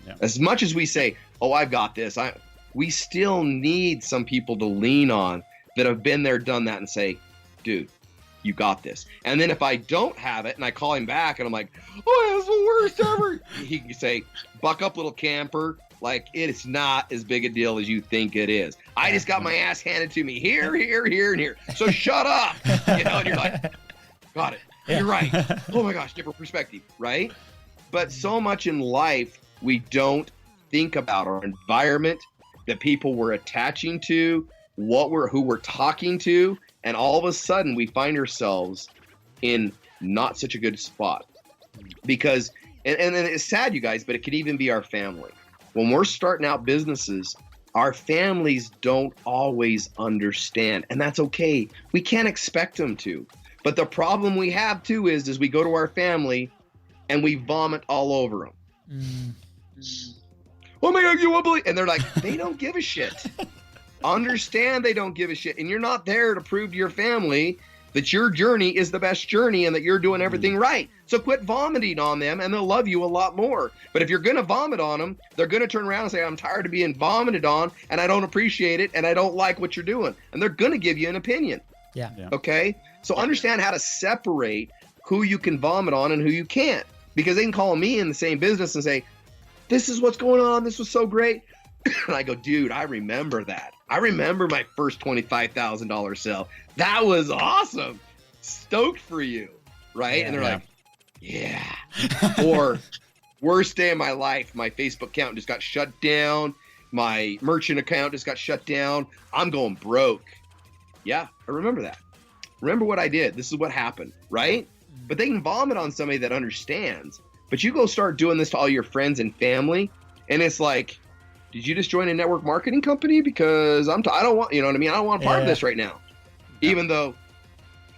Yeah. As much as we say, oh, I've got this, we still need some people to lean on that have been there, done that, and say, dude, you got this. And then if I don't have it and I call him back and I'm like, oh, that's the worst ever, he can say, buck up, little camper. Like, it's not as big a deal as you think it is. I just got my ass handed to me here, here, here, and here. So shut up. And you're like, got it. You're right. Oh my gosh, different perspective, right? But so much in life, we don't think about our environment, the people we're attaching to, who we're talking to, and all of a sudden we find ourselves in not such a good spot. Because, and it's sad, you guys, but it could even be our family. When we're starting out businesses, our families don't always understand, and that's okay. We can't expect them to. But the problem we have too is we go to our family and we vomit all over them. Oh my God, you won't believe, and they're like, they don't give a shit. Understand they don't give a shit, and you're not there to prove to your family that your journey is the best journey and that you're doing everything right. So quit vomiting on them and they'll love you a lot more. But if you're going to vomit on them, they're going to turn around and say, I'm tired of being vomited on and I don't appreciate it and I don't like what you're doing. And they're going to give you an opinion. Yeah. Okay? So understand how to separate who you can vomit on and who you can't. Because they can call me in the same business and say, this is what's going on. This was so great. And I go, dude, I remember that. I remember my first $25,000 sale. That was awesome. Stoked for you. Right? Yeah, and they're like, yeah. Or worst day of my life. My Facebook account just got shut down. My merchant account just got shut down. I'm going broke. Yeah, I remember that. Remember what I did. This is what happened. Right? But they can vomit on somebody that understands. But you go start doing this to all your friends and family. And it's like, did you just join a network marketing company? Because I don't want, you know what I mean? I don't want part of this right now. Yeah. Even though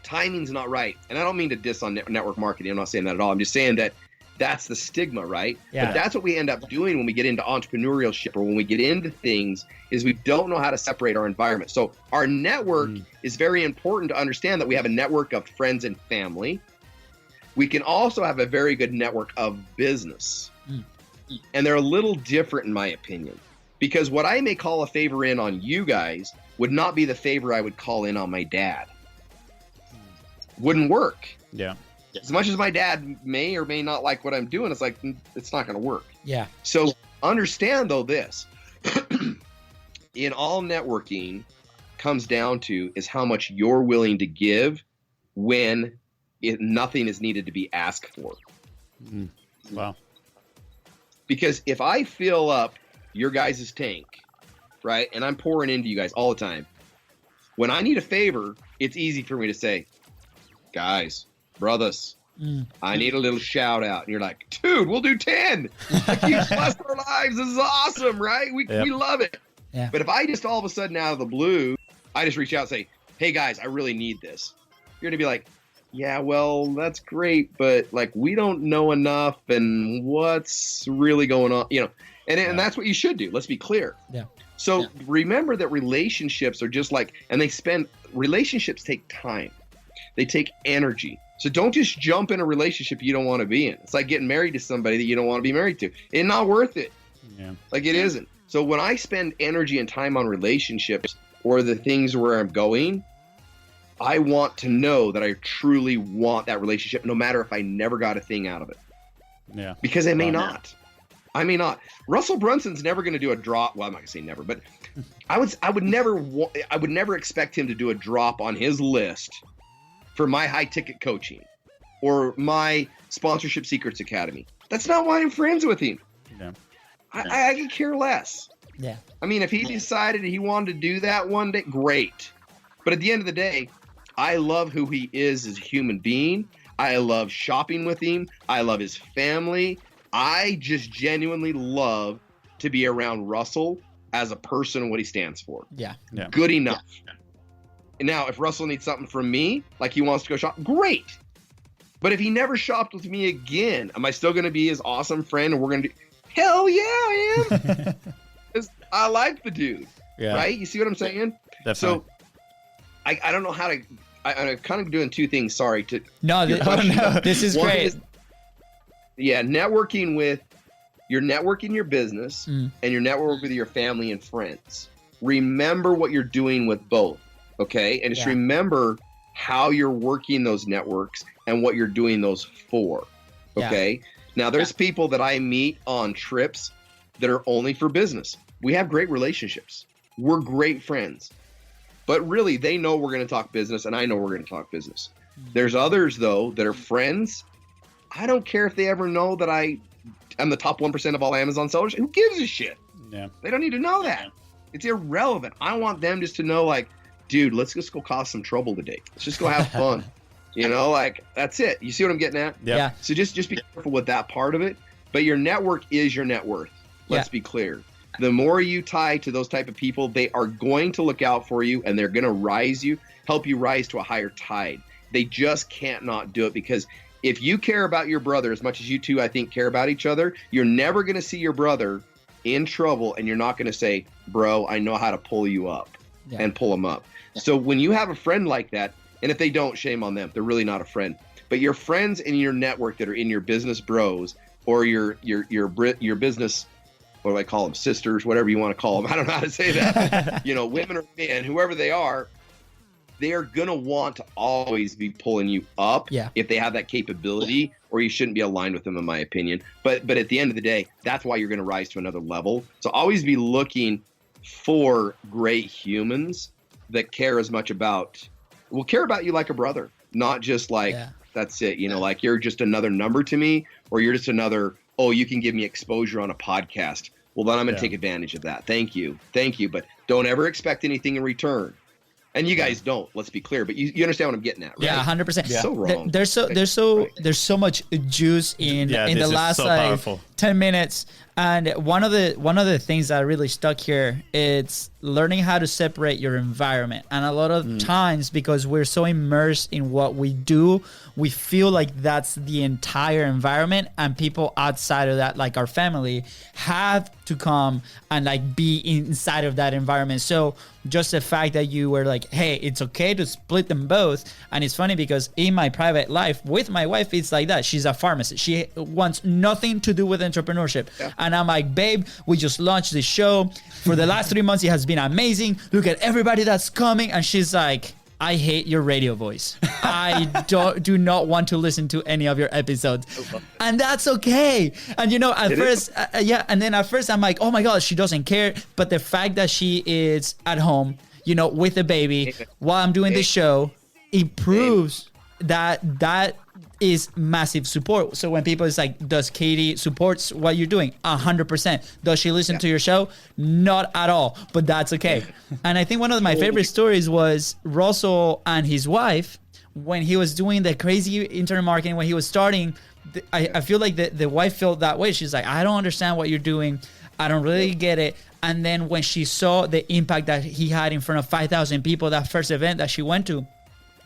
timing's not right. And I don't mean to diss on network marketing. I'm not saying that at all. I'm just saying that that's the stigma, right? Yeah. But that's what we end up doing when we get into entrepreneurship or when we get into things is we don't know how to separate our environment. So our network is very important to understand that we have a network of friends and family. We can also have a very good network of business. And they're a little different in my opinion. Because what I may call a favor in on you guys would not be the favor I would call in on my dad. Wouldn't work. Yeah. As much as my dad may or may not like what I'm doing, it's like, it's not going to work. Yeah. So understand though this, in all networking comes down to is how much you're willing to give when nothing is needed to be asked for. Wow. Because if I fill up your guys' tank, right, and I'm pouring into you guys all the time, when I need a favor, it's easy for me to say, guys, brothers, I need a little shout out. And you're like, dude, we'll do 10. Like, you blessed our lives. This is awesome, right? We love it. Yeah. But if I just all of a sudden out of the blue, I just reach out and say, hey, guys, I really need this. You're going to be like, yeah, well, that's great, but like we don't know enough, and what's really going on, and that's what you should do. Let's be clear. Yeah. So remember that relationships are just like, and relationships take time, they take energy. So don't just jump in a relationship you don't want to be in. It's like getting married to somebody that you don't want to be married to. It's not worth it. Yeah. Like it isn't. So when I spend energy and time on relationships or the things where I'm going, I want to know that I truly want that relationship, no matter if I never got a thing out of it. Yeah. Because I may not. I may not. Russell Brunson's never going to do a drop. Well, I'm not going to say never, but I would never expect him to do a drop on his list for my high ticket coaching or my sponsorship secrets academy. That's not why I'm friends with him. Yeah. I could care less. Yeah. I mean, if he decided he wanted to do that one day, great. But at the end of the day, I love who he is as a human being. I love shopping with him. I love his family. I just genuinely love to be around Russell as a person and what he stands for. Yeah. Good enough. And now, if Russell needs something from me, like he wants to go shop, great. But if he never shopped with me again, am I still going to be his awesome friend? And we're going to do, hell yeah, I am. 'Cause I like the dude. Yeah. Right? You see what I'm saying? Definitely. So I don't know how to. I'm kind of doing two things. Sorry to. No, this is One great. Networking with your business and your network with your family and friends. Remember what you're doing with both, okay? And just remember how you're working those networks and what you're doing those for, okay? Now, there's people that I meet on trips that are only for business. We have great relationships. We're great friends. But really, they know we're going to talk business, and I know we're going to talk business. There's others, though, that are friends. I don't care if they ever know that I'm the top 1% of all Amazon sellers. Who gives a shit? Yeah. They don't need to know that. It's irrelevant. I want them just to know, like, dude, let's just go cause some trouble today. Let's just go have fun. Like, that's it. You see what I'm getting at? Yeah. So just be careful with that part of it. But your network is your net worth. Let's be clear. The more you tie to those type of people, they are going to look out for you, and they're going to help you rise to a higher tide. They just can't not do it, because if you care about your brother as much as you two, I think, care about each other, you're never going to see your brother in trouble, and you're not going to say, bro, I know how to pull you up and pull him up. So when you have a friend like that, and if they don't, shame on them. They're really not a friend. But your friends in your network that are in your business bros or your business, what do I call them? Sisters, whatever you want to call them. I don't know how to say that. Women or men, whoever they are going to want to always be pulling you up if they have that capability, or you shouldn't be aligned with them, in my opinion. But at the end of the day, that's why you're going to rise to another level. So always be looking for great humans that care as much will care about you like a brother, not just like, that's it. Like you're just another number to me, or you're just another, you can give me exposure on a podcast. Well, then I'm going to take advantage of that. Thank you. But don't ever expect anything in return. And you guys don't. Let's be clear. But you understand what I'm getting at, right? Yeah, 100%. So wrong. There's so much juice in the last 10 minutes. And one of the things that really stuck here, it's learning how to separate your environment. And a lot of times, because we're so immersed in what we do, we feel like that's the entire environment, and people outside of that, like our family, have to come and like be inside of that environment. So just the fact that you were like, hey, it's okay to split them both. And it's funny because in my private life with my wife, it's like that. She's a pharmacist. She wants nothing to do with entrepreneurship. Yeah. And I'm like, babe, we just launched this show. For the last 3 months, it has been amazing. Look at everybody that's coming. And she's like, I hate your radio voice. I do not want to listen to any of your episodes. And that's okay. And at first, and then at first I'm like, oh my God, she doesn't care. But the fact that she is at home, with the baby while I'm doing this show, it proves that is massive support. So when people is like, does Katie supports what you're doing? 100%. Does she listen to your show? Not at all, but that's okay. And I think one of my favorite stories was Russell and his wife, when he was doing the crazy internet marketing, when he was starting, I feel like the wife felt that way. She's like, I don't understand what you're doing. I don't really get it. And then when she saw the impact that he had in front of 5,000 people, that first event that she went to,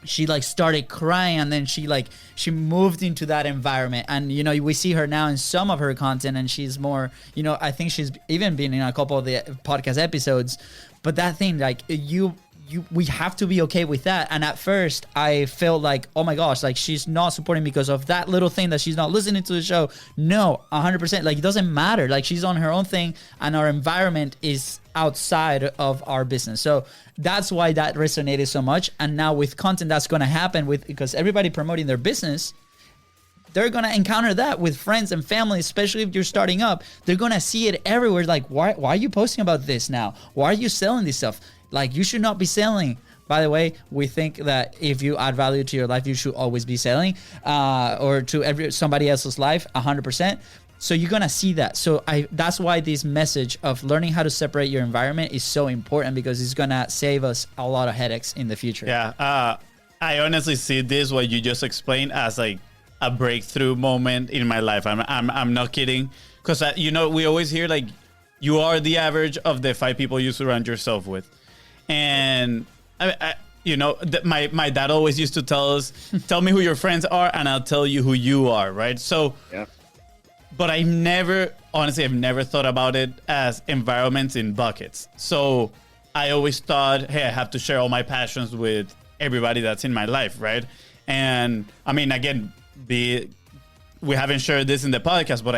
she like started crying, and then she moved into that environment. And you know, we see her now in some of her content, and she's more, you know, I think she's even been in a couple of the podcast episodes. But that thing, like we have to be okay with that. And at first I felt like, oh my gosh, like she's not supporting because of that little thing, that she's not listening to the show. No, 100%. Like, it doesn't matter. Like, she's on her own thing, and our environment is outside of our business. So that's why that resonated so much. And now with content that's going to happen because everybody promoting their business, they're going to encounter that with friends and family, especially if you're starting up. They're going to see it everywhere. Like, why are you posting about this now? Why are you selling this stuff? Like, you should not be selling. By the way, we think that if you add value to your life, you should always be selling, or to somebody else's life, 100%. So you're going to see that. So that's why this message of learning how to separate your environment is so important, because it's going to save us a lot of headaches in the future. Yeah. I honestly see this, what you just explained, as like a breakthrough moment in my life. I'm not kidding. Because, you know, we always hear like, you are the average of the 5 people you surround yourself with. And you know, my dad always used to tell us, tell me who your friends are and I'll tell you who you are, right? So, yeah. But I've never thought about it as environments in buckets. So I always thought, hey, I have to share all my passions with everybody that's in my life, right? And I mean, again, we haven't shared this in the podcast, but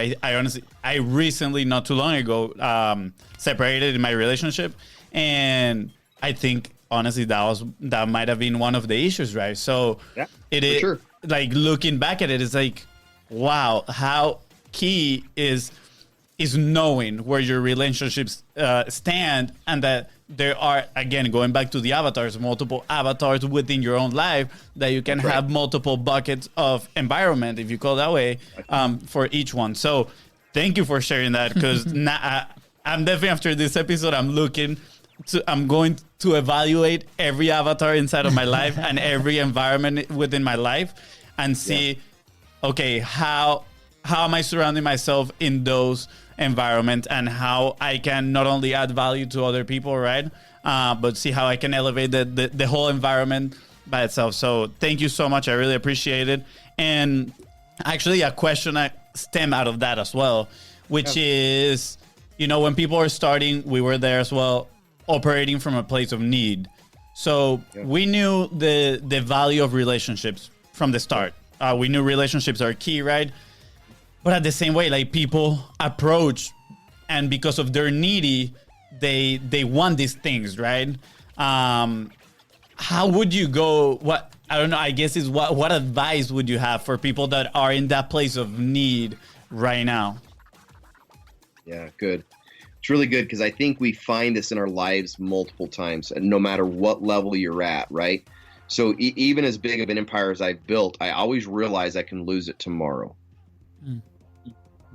I recently, not too long ago, separated in my relationship. And I think, honestly, that might have been one of the issues, right? So yeah, it is sure. Like, looking back at it, it's like, wow, how key is knowing where your relationships stand, and that there are, again, going back to the avatars, multiple avatars within your own life, that you can have multiple buckets of environment, if you call it that way, for each one. So thank you for sharing that, because I'm definitely, after this episode, I'm going to evaluate every avatar inside of my life and every environment within my life, and see, okay, how am I surrounding myself in those environments, and how I can not only add value to other people, right? But see how I can elevate the whole environment by itself. So thank you so much. I really appreciate it. And actually, a question that stem out of that as well, which is, you know, when people are starting, we were there as well, operating from a place of need. So we knew the value of relationships from the start. We knew relationships are key, right? But at the same way, like, people approach, and because of their needy, they want these things, right? How would you go? I don't know. I guess is what advice would you have for people that are in that place of need right now? Yeah, good. It's really good, because I think we find this in our lives multiple times, and no matter what level you're at, right? So even as big of an empire as I've built, I always realize I can lose it tomorrow.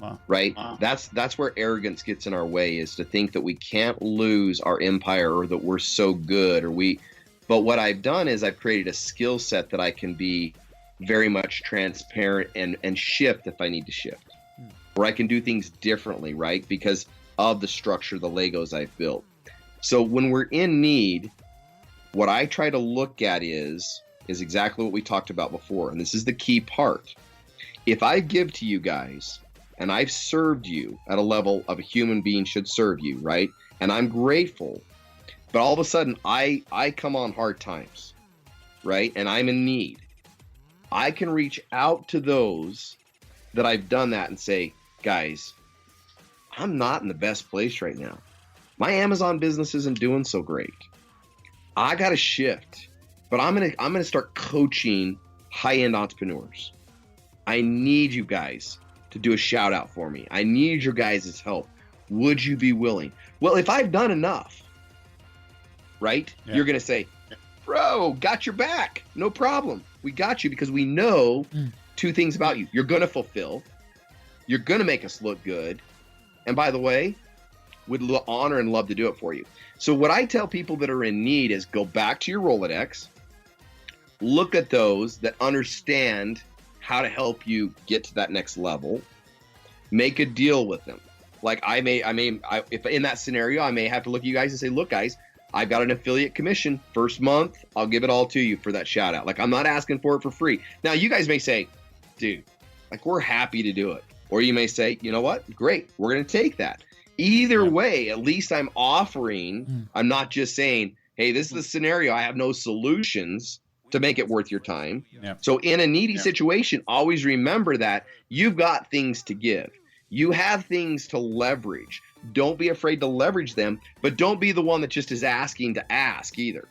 Wow. Right? Wow. That's where arrogance gets in our way, is to think that we can't lose our empire, or that we're so good, but what I've done is I've created a skill set that I can be very much transparent and shift if I need to shift, where I can do things differently, right? Because of the structure, the Legos I've built. So when we're in need, what I try to look at is exactly what we talked about before. And this is the key part. If I give to you guys, and I've served you at a level of a human being should serve you, right? And I'm grateful, but all of a sudden I come on hard times, right? And I'm in need. I can reach out to those that I've done that and say, guys, I'm not in the best place right now. My Amazon business isn't doing so great. I got to shift, but I'm going to start coaching high-end entrepreneurs. I need you guys to do a shout out for me. I need your guys' help. Would you be willing? Well, if I've done enough, right? Yeah. You're going to say, bro, got your back. No problem. We got you, because we know 2 things about you. You're going to fulfill. You're going to make us look good. And by the way, would honor and love to do it for you. So what I tell people that are in need is go back to your Rolodex, look at those that understand how to help you get to that next level, make a deal with them. Like if in that scenario, I may have to look at you guys and say, look, guys, I've got an affiliate commission. First month, I'll give it all to you for that shout out. Like, I'm not asking for it for free. Now, you guys may say, dude, like, we're happy to do it. Or you may say, you know what? Great. We're going to take that. Either way, at least I'm offering. I'm not just saying, hey, this is the scenario. I have no solutions to make it worth your time. So in a needy situation, always remember that you've got things to give. You have things to leverage. Don't be afraid to leverage them, but don't be the one that just is asking to ask either,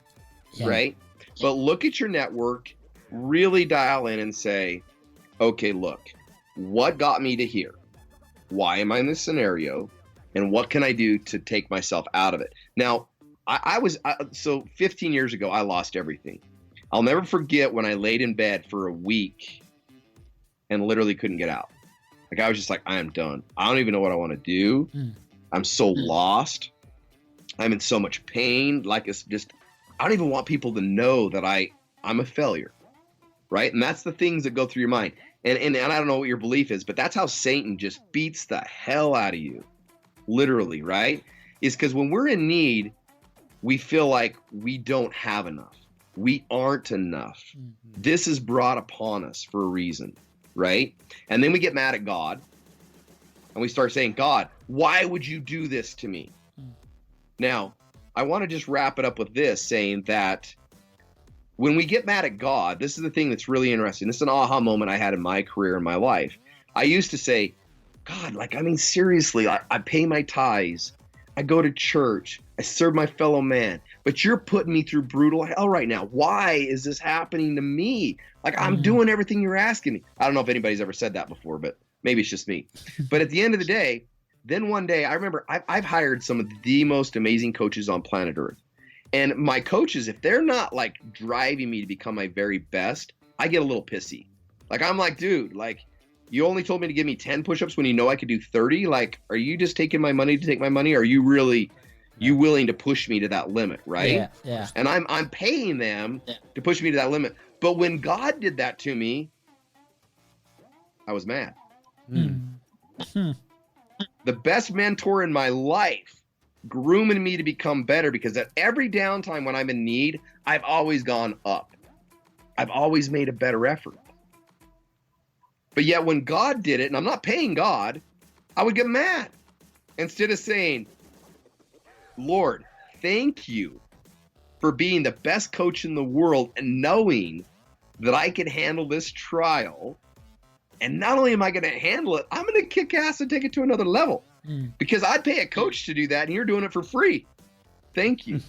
right? But look at your network, really dial in and say, okay, look, what got me to here? Why am I in this scenario? And what can I do to take myself out of it? Now, so 15 years ago, I lost everything. I'll never forget when I laid in bed for a week and literally couldn't get out. Like, I was just like, I am done. I don't even know what I want to do. I'm so lost. I'm in so much pain. Like, it's just, I don't even want people to know that I'm a failure, right? And that's the things that go through your mind. And I don't know what your belief is, but that's how Satan just beats the hell out of you, literally, right? Is because when we're in need, we feel like we don't have enough. We aren't enough. This is brought upon us for a reason, right? And then we get mad at God and we start saying, God, why would you do this to me? Now, I want to just wrap it up with this, saying that when we get mad at God, this is the thing that's really interesting. This is an aha moment I had in my career, in my life. I used to say, God, like, I mean, seriously, I pay my tithes. I go to church. I serve my fellow man. But you're putting me through brutal hell right now. Why is this happening to me? Like, I'm doing everything you're asking me. I don't know if anybody's ever said that before, but maybe it's just me. But at the end of the day, then one day, I remember I've hired some of the most amazing coaches on planet Earth. And my coaches, if they're not like driving me to become my very best, I get a little pissy. Like, I'm like, dude, like, you only told me to give me 10 push-ups when you know I could do 30. Like, are you just taking my money to take my money? Or are you really, you willing to push me to that limit, right? Yeah. And I'm paying them to push me to that limit. But when God did that to me, I was mad. The best mentor in my life grooming me to become better, because at every downtime when I'm in need, I've always gone up. I've always made a better effort. But yet when God did it, and I'm not paying God, I would get mad. Instead of saying, Lord, thank you for being the best coach in the world and knowing that I can handle this trial. And not only am I going to handle it, I'm going to kick ass and take it to another level. Because I'd pay a coach to do that, and you're doing it for free. Thank you.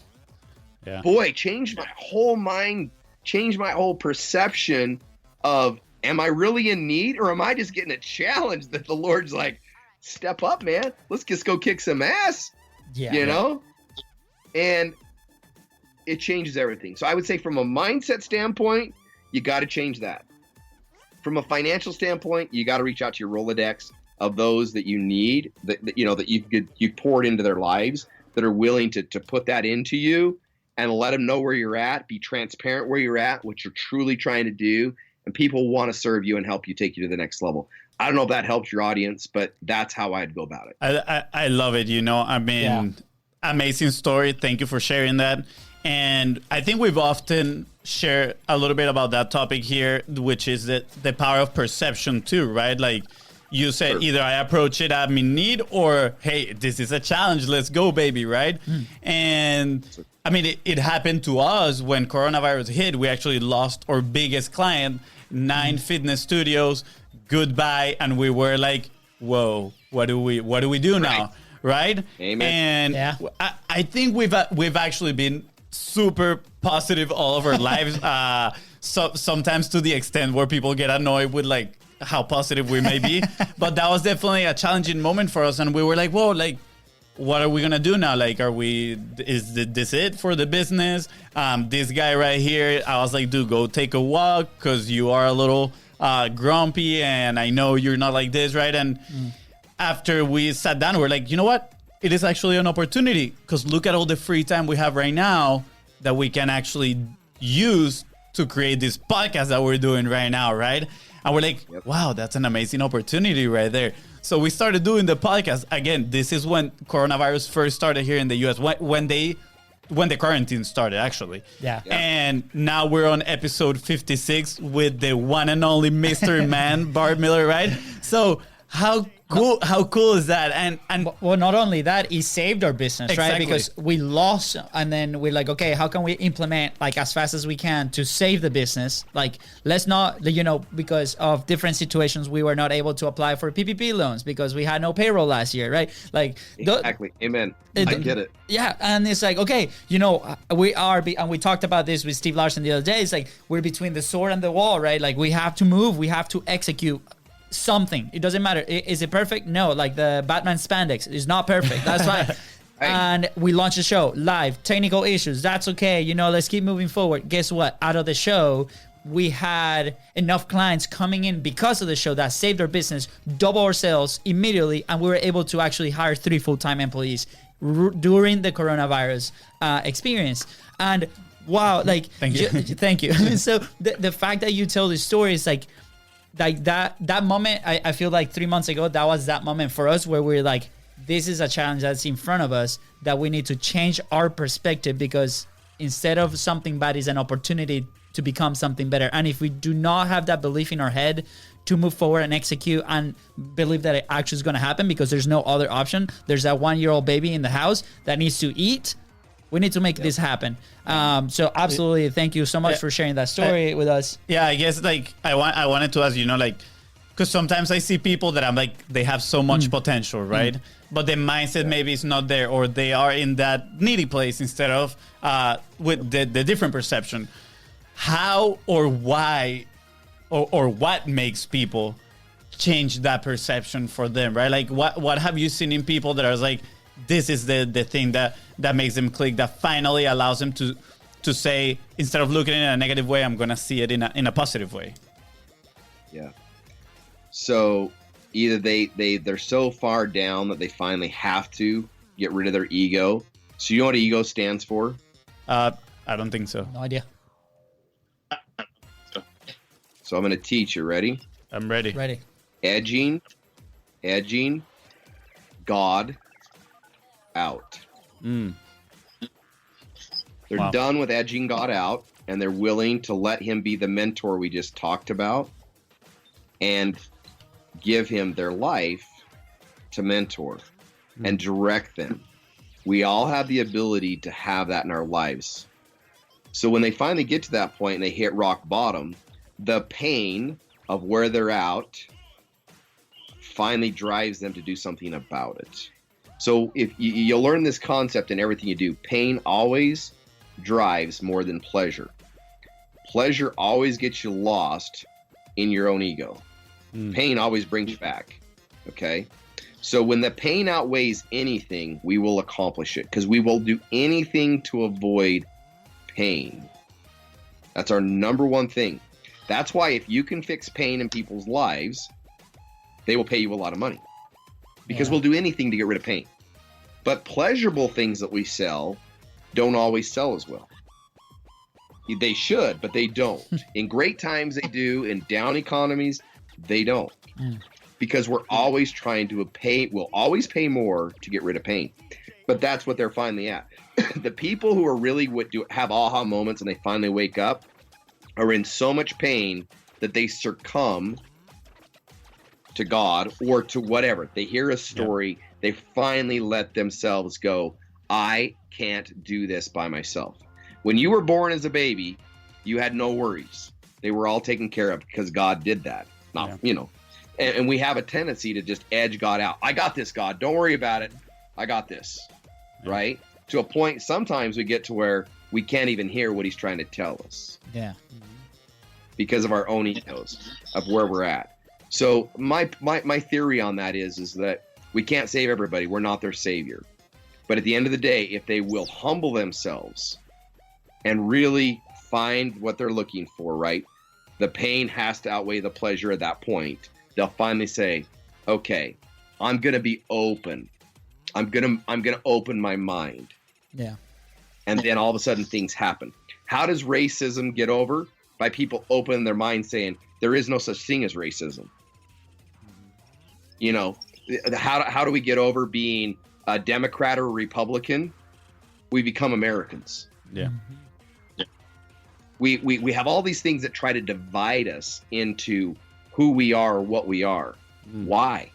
Boy, changed my whole mind, changed my whole perception of, am I really in need, or am I just getting a challenge that the Lord's like, step up, man. Let's just go kick some ass. You know? And it changes everything. So I would say from a mindset standpoint, you got to change that. From a financial standpoint, you got to reach out to your Rolodex of those that you need, that you know, that you've poured into their lives, that are willing to put that into you, and let them know where you're at. Be transparent where you're at, what you're truly trying to do, and people want to serve you and help you take you to the next level. I don't know if that helps your audience, but that's how I'd go about it. I love it. You know, I mean, amazing story. Thank you for sharing that. And I think we've often shared a little bit about that topic here, which is the power of perception too, right? Like you said, either I approach it, I'm in need, or, hey, this is a challenge. Let's go, baby, right? And I mean, it happened to us when coronavirus hit. We actually lost our biggest client, 9 fitness studios, goodbye. And we were like, whoa, what do we do now? Right? Amen. And I think we've actually been super positive all of our lives. So sometimes to the extent where people get annoyed with like how positive we may be. But that was definitely a challenging moment for us. And we were like, whoa, like, what are we going to do now? Like, is this it for the business? This guy right here, I was like, dude, go take a walk because you are a little grumpy and I know you're not like this, right? And after we sat down, we're like, you know what? It is actually an opportunity because look at all the free time we have right now that we can actually use to create this podcast that we're doing right now, right? And we're like, wow, that's an amazing opportunity right there. So we started doing the podcast. Again, this is when coronavirus first started here in the US, when they when the quarantine started, actually. Yeah. And now we're on episode 56 with the one and only Mystery Man, Bart Miller, right? So how cool is that? And Well, not only that, he saved our business, right? Exactly. Because we lost, and then we're like, okay, how can we implement like as fast as we can to save the business? Like, let's not, because of different situations, we were not able to apply for PPP loans because we had no payroll last year, right? Like, Exactly. Amen. I get it. yeah, and it's like, okay, and we talked about this with Steve Larson the other day. It's like we're between the sword and the wall, right? Like we have to move, we have to execute something. It doesn't matter. Is it perfect? No. Like the Batman spandex is not perfect. That's fine. Right. And we launched the show live. Technical issues. That's okay. Let's keep moving forward. Guess what? Out of the show, we had enough clients coming in because of the show that saved our business, double our sales immediately, and we were able to actually hire 3 full-time employees during the coronavirus experience. And wow, like Thank you. thank you. So the fact that you tell this story is like that moment, I feel like 3 months ago, that was that moment for us where we're like, this is a challenge that's in front of us that we need to change our perspective, because instead of something bad is an opportunity to become something better. And if we do not have that belief in our head to move forward and execute and believe that it actually is going to happen, because there's no other option. There's that 1-year-old baby in the house that needs to eat. We need to make this happen. So absolutely, thank you so much for sharing that story with us. yeah, I guess like I wanted to ask, because sometimes I see people that I'm like, they have so much potential, right? But the mindset maybe is not there, or they are in that needy place instead of with the different perception. How or why or what makes people change that perception for them, right? Like what have you seen in people that are like, this is the thing that makes them click, that finally allows them to say, instead of looking at it in a negative way, I'm gonna see it in a positive way. Yeah. So either they're so far down that they finally have to get rid of their ego. So you know what ego stands for? I don't think so. No idea. So I'm going to teach you. Ready? I'm ready. Ready. Edging God out. They're Wow. done with edging God out, and they're willing to let him be the mentor we just talked about and give him their life to mentor and direct them. We all have the ability to have that in our lives. So when they finally get to that point and they hit rock bottom, the pain of where they're at finally drives them to do something about it. So if you'll learn this concept in everything you do, pain always drives more than pleasure. Pleasure always gets you lost in your own ego. Pain always brings you back. Okay? So when the pain outweighs anything, we will accomplish it, because we will do anything to avoid pain. That's our number one thing. That's why if you can fix pain in people's lives, they will pay you a lot of money, because we'll do anything to get rid of pain. But pleasurable things that we sell don't always sell as well. They should, but they don't. In great times, they do. In down economies, they don't. Because we're always trying to we'll always pay more to get rid of pain. But that's what they're finally at. The people who are really have aha moments and they finally wake up are in so much pain that they succumb to God or to whatever. They hear a story, they finally let themselves go, I can't do this by myself. When you were born as a baby, you had no worries. They were all taken care of because God did that. And we have a tendency to just edge God out. I got this, God. Don't worry about it. I got this. Right? To a point, sometimes we get to where we can't even hear what he's trying to tell us. Yeah. Because of our own egos of where we're at. So my theory on that is that we can't save everybody. We're not their savior. But at the end of the day, if they will humble themselves and really find what they're looking for, right? The pain has to outweigh the pleasure at that point. They'll finally say, okay, I'm going to be open. I'm going to open my mind. Yeah. And then all of a sudden things happen. How does racism get over? By people opening their mind saying, there is no such thing as racism. How do we get over being a Democrat or Republican? we become Americans. Yeah. We have all these things that try to divide us into who we are or what we are. Why?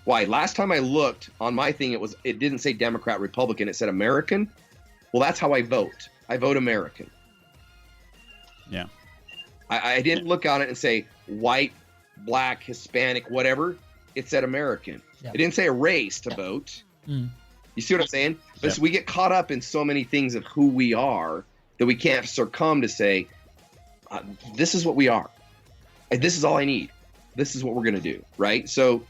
Last time I looked on my thing, it didn't say Democrat, Republican. It said American. Well, that's how I vote. I vote American. Yeah. I didn't look on it and say white, black, Hispanic, whatever. It said American. Yeah. It didn't say a race to vote. You see what I'm saying? But so we get caught up in so many things of who we are that we can't succumb to say, this is what we are. And this is all I need. This is what we're going to do, right? So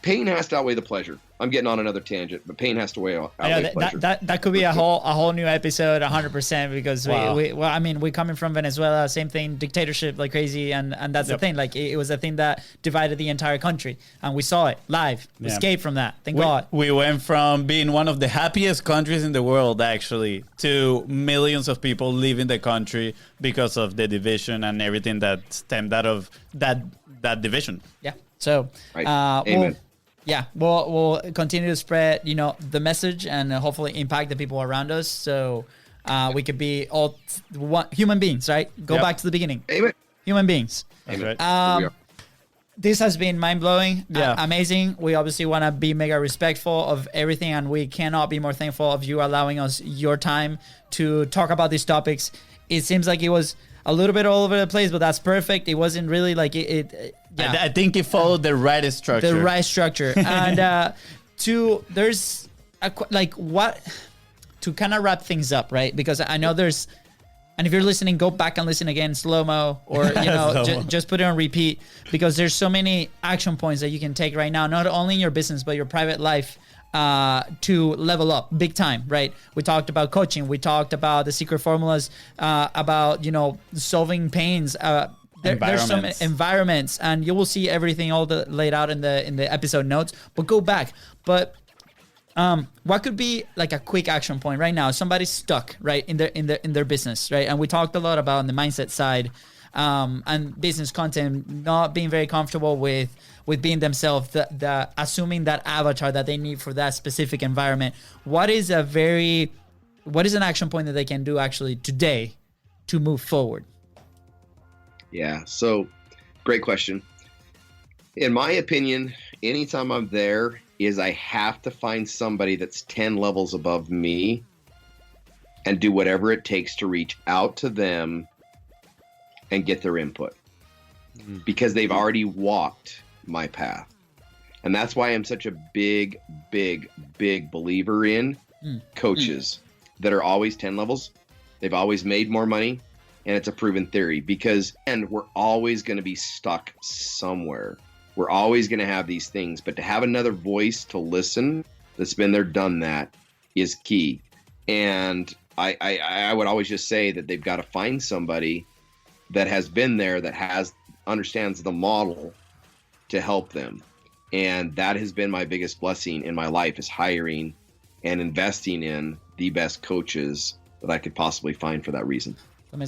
pain has to outweigh the pleasure. I'm getting on another tangent, but pain has to outweigh pleasure. That could be a whole new episode, 100%, because we're coming from Venezuela, same thing, dictatorship like crazy, and that's the thing. Like it was a thing that divided the entire country, and we saw it live. Escape from that. Thank God. We went from being one of the happiest countries in the world, actually, to millions of people leaving the country because of the division and everything that stemmed out of that division. Yeah. So, Amen. We'll continue to spread, the message and hopefully impact the people around us. So we could be all human beings, right? Go back to the beginning. Amen. Human beings. That's right. This has been mind-blowing, Yeah. amazing. We obviously want to be mega respectful of everything, and we cannot be more thankful of you allowing us your time to talk about these topics. It seems like it was a little bit all over the place, but that's perfect. It wasn't really like it I think it followed the right structure. The right structure. And there's to kind of wrap things up, right? Because I know and if you're listening, go back and listen again, slow-mo, or, just put it on repeat, because there's so many action points that you can take right now, not only in your business, but your private life, to level up big time, right? We talked about coaching. We talked about the secret formulas, about, solving pains, there's some environments, and you will see everything all laid out in the episode notes. But go back. But what could be like a quick action point right now? Somebody's stuck, right, in their business, right? And we talked a lot about on the mindset side, and business content, not being very comfortable with being themselves, the assuming that avatar that they need for that specific environment. What is an action point that they can do actually today to move forward? Yeah, so great question. In my opinion, anytime I'm there is I have to find somebody that's 10 levels above me and do whatever it takes to reach out to them and get their input, because they've already walked my path. And that's why I'm such a big, big, big believer in coaches that are always 10 levels. They've always made more money. And it's a proven theory, because we're always going to be stuck somewhere. We're always going to have these things, but to have another voice to listen that's been there, done that, is key. And I would always just say that they've got to find somebody that has been there, that understands the model to help them. And that has been my biggest blessing in my life, is hiring and investing in the best coaches that I could possibly find for that reason. I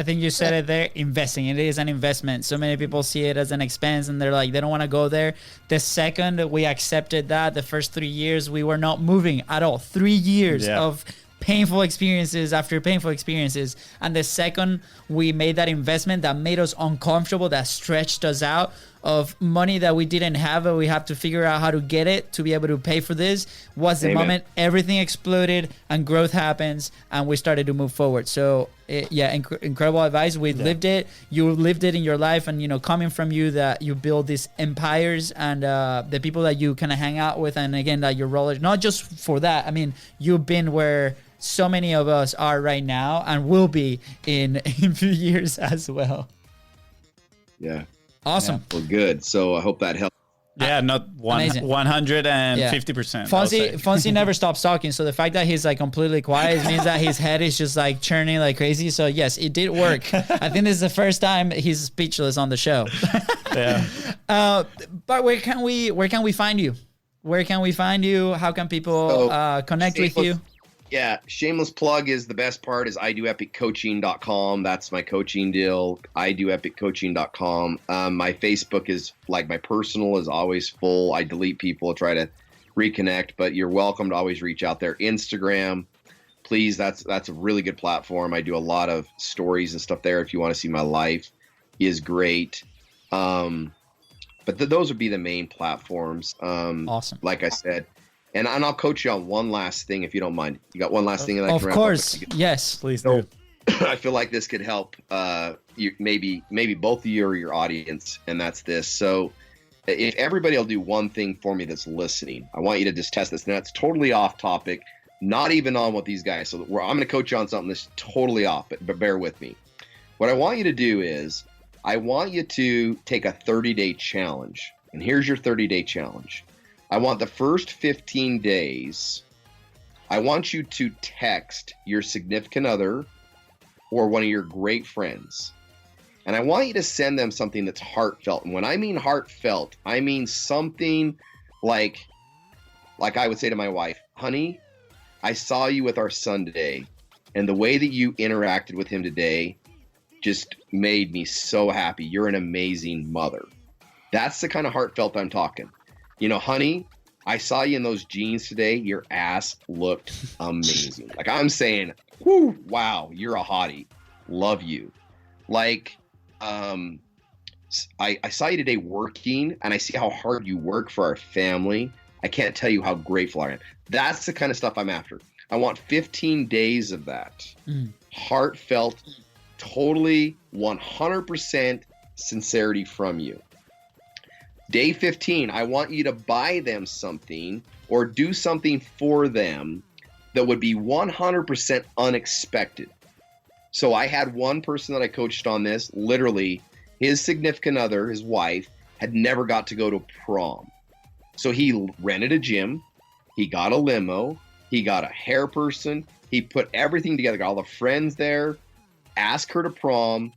think you said it there, investing. It is an investment. So many people see it as an expense, and they're like, they don't want to go there. The second we accepted that, the first 3 years, we were not moving at all. 3 years of painful experiences after painful experiences. And the second we made that investment that made us uncomfortable, that stretched us out of money that we didn't have, and we have to figure out how to get it to be able to pay for this, was the moment everything exploded and growth happens and we started to move forward. So incredible advice. We lived it. You lived it in your life, and coming from you, that you build these empires, and the people that you kind of hang out with, and again, that your role is not just for that. I mean, you've been where so many of us are right now and will be in a few years as well. Yeah. Awesome. Well, good. So I hope that helped. Yeah, not 150%. Fonzie never stops talking. So the fact that he's like completely quiet means that his head is just like churning like crazy. So yes, it did work. I think this is the first time he's speechless on the show. But where can we find you? Where can we find you? How can people connect with you? Yeah, shameless plug is the best part is idoepiccoaching.com. That's my coaching deal, idoepiccoaching.com. My Facebook is, like, my personal is always full. I delete people, try to reconnect. But you're welcome to always reach out there. Instagram, please. That's a really good platform. I do a lot of stories and stuff there. If you want to see my life, is great. But those would be the main platforms. Awesome. Like I said, and I'll coach you on one last thing if you don't mind. You got one last thing that I Of can course, yes. Please do. I feel like this could help you, maybe both of you or your audience, and that's this. So if everybody will do one thing for me that's listening, I want you to just test this. Now, it's totally off topic, not even on what these guys. So I'm going to coach you on something that's totally off, but bear with me. What I want you to do is I want you to take a 30-day challenge. And here's your 30-day challenge. I want the first 15 days, I want you to text your significant other or one of your great friends. And I want you to send them something that's heartfelt. And when I mean heartfelt, I mean something like I would say to my wife, honey, I saw you with our son today, and the way that you interacted with him today just made me so happy. You're an amazing mother. That's the kind of heartfelt I'm talking. You know, honey, I saw you in those jeans today. Your ass looked amazing. Like I'm saying, whoo, wow, you're a hottie. Love you. Like, I saw you today working, and I see how hard you work for our family. I can't tell you how grateful I am. That's the kind of stuff I'm after. I want 15 days of that. Heartfelt, totally 100% sincerity from you. Day 15, I want you to buy them something or do something for them that would be 100% unexpected. So I had one person that I coached on this, literally his significant other, his wife, had never got to go to prom. So he rented a gym, he got a limo, he got a hair person, he put everything together, got all the friends there, asked her to prom,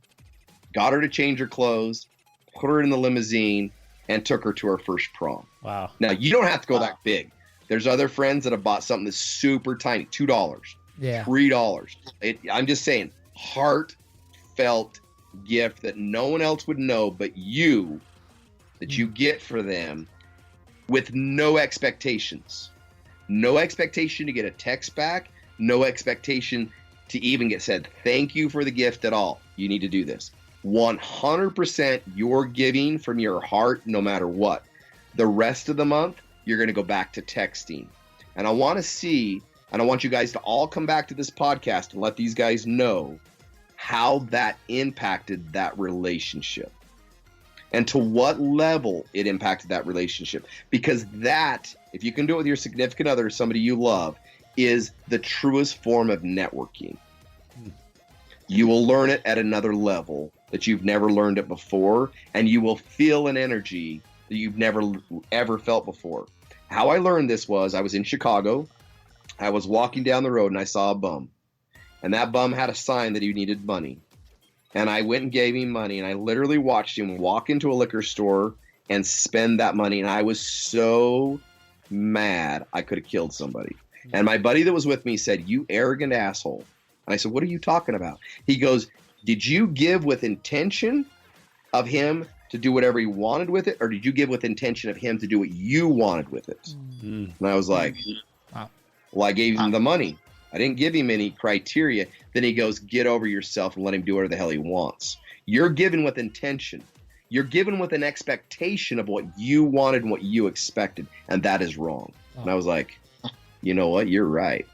got her to change her clothes, put her in the limousine, and took her to her first prom. Wow. Now, you don't have to go that big. There's other friends that have bought something that's super tiny, $2, Yeah. $3. I'm just saying, heartfelt gift that no one else would know but you, that you get for them with no expectations. No expectation to get a text back, no expectation to even get said thank you for the gift at all. You need to do this. 100% you're giving from your heart no matter what. The rest of the month, you're going to go back to texting. And I want to see, and I want you guys to all come back to this podcast and let these guys know how that impacted that relationship and to what level it impacted that relationship. Because that, if you can do it with your significant other, somebody you love, is the truest form of networking. You will learn it at another level that you've never learned it before, and you will feel an energy that you've never ever felt before. How I learned this was I was in Chicago. I was walking down the road and I saw a bum, and that bum had a sign that he needed money. And I went and gave him money, and I literally watched him walk into a liquor store and spend that money. And I was so mad I could have killed somebody. And my buddy that was with me said, "You arrogant asshole." And I said, "What are you talking about?" He goes, "Did you give with intention of him to do whatever he wanted with it, or did you give with intention of him to do what you wanted with it?" And I was like, Wow. "Well, I gave him the money. I didn't give him any criteria." Then he goes, "Get over yourself and let him do whatever the hell he wants." You're giving with intention. You're given with an expectation of what you wanted and what you expected, and that is wrong. And I was like, you know what? You're right.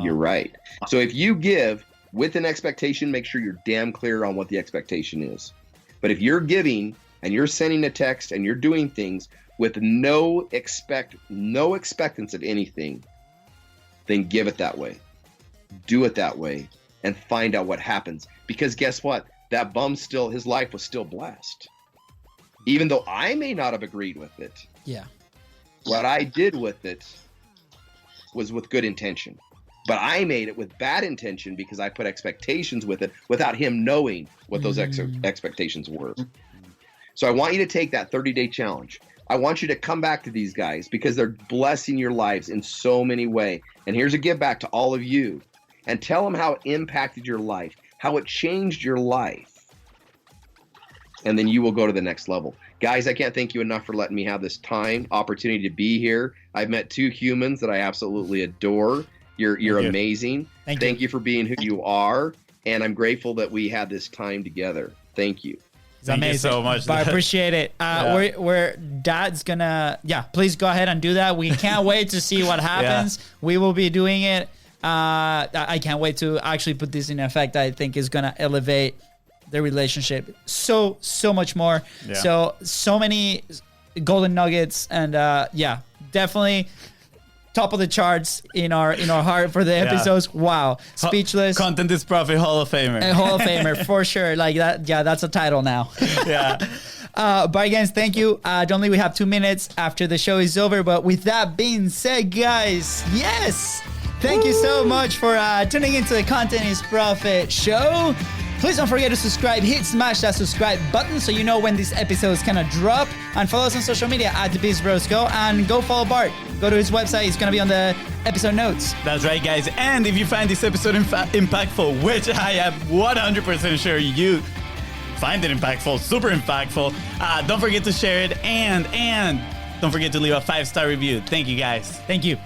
You're right. So if you give with an expectation, make sure you're damn clear on what the expectation is. But if you're giving and you're sending a text and you're doing things with no expectance of anything, then give it that way. Do it that way and find out what happens. Because guess what? That bum still, his life was still blessed. Even though I may not have agreed with it. Yeah. What I did with it was with good intention. But I made it with bad intention because I put expectations with it without him knowing what those expectations were. So I want you to take that 30-day challenge. I want you to come back to these guys because they're blessing your lives in so many ways. And here's a give back to all of you. And tell them how it impacted your life, how it changed your life. And then you will go to the next level. Guys, I can't thank you enough for letting me have this opportunity to be here. I've met 2 humans that I absolutely adore. You're amazing. Thank you for being who you are. And I'm grateful that we had this time together. Thank you. Thank you so much. But I appreciate it. We're Dad's gonna, please go ahead and do that. We can't wait to see what happens. We will be doing it. I can't wait to actually put this in effect. I think is gonna elevate the relationship so much more. So many golden nuggets, and definitely top of the charts in our heart for the episodes. Wow, speechless. Content is Profit Hall of Famer. A Hall of Famer for sure. Like that. Yeah, that's a title now. But again, thank you. Only we have 2 minutes after the show is over. But with that being said, guys, thank you so much for tuning into the Content is Profit show. Please don't forget to subscribe. Smash that subscribe button so you know when these episodes kind of drop. And follow us on social media at TheBeastBrosGo. And go follow Bart. Go to his website. It's going to be on the episode notes. That's right, guys. And if you find this episode impactful, which I am 100% sure you find it impactful, super impactful, don't forget to share it. And don't forget to leave a 5-star review. Thank you, guys. Thank you.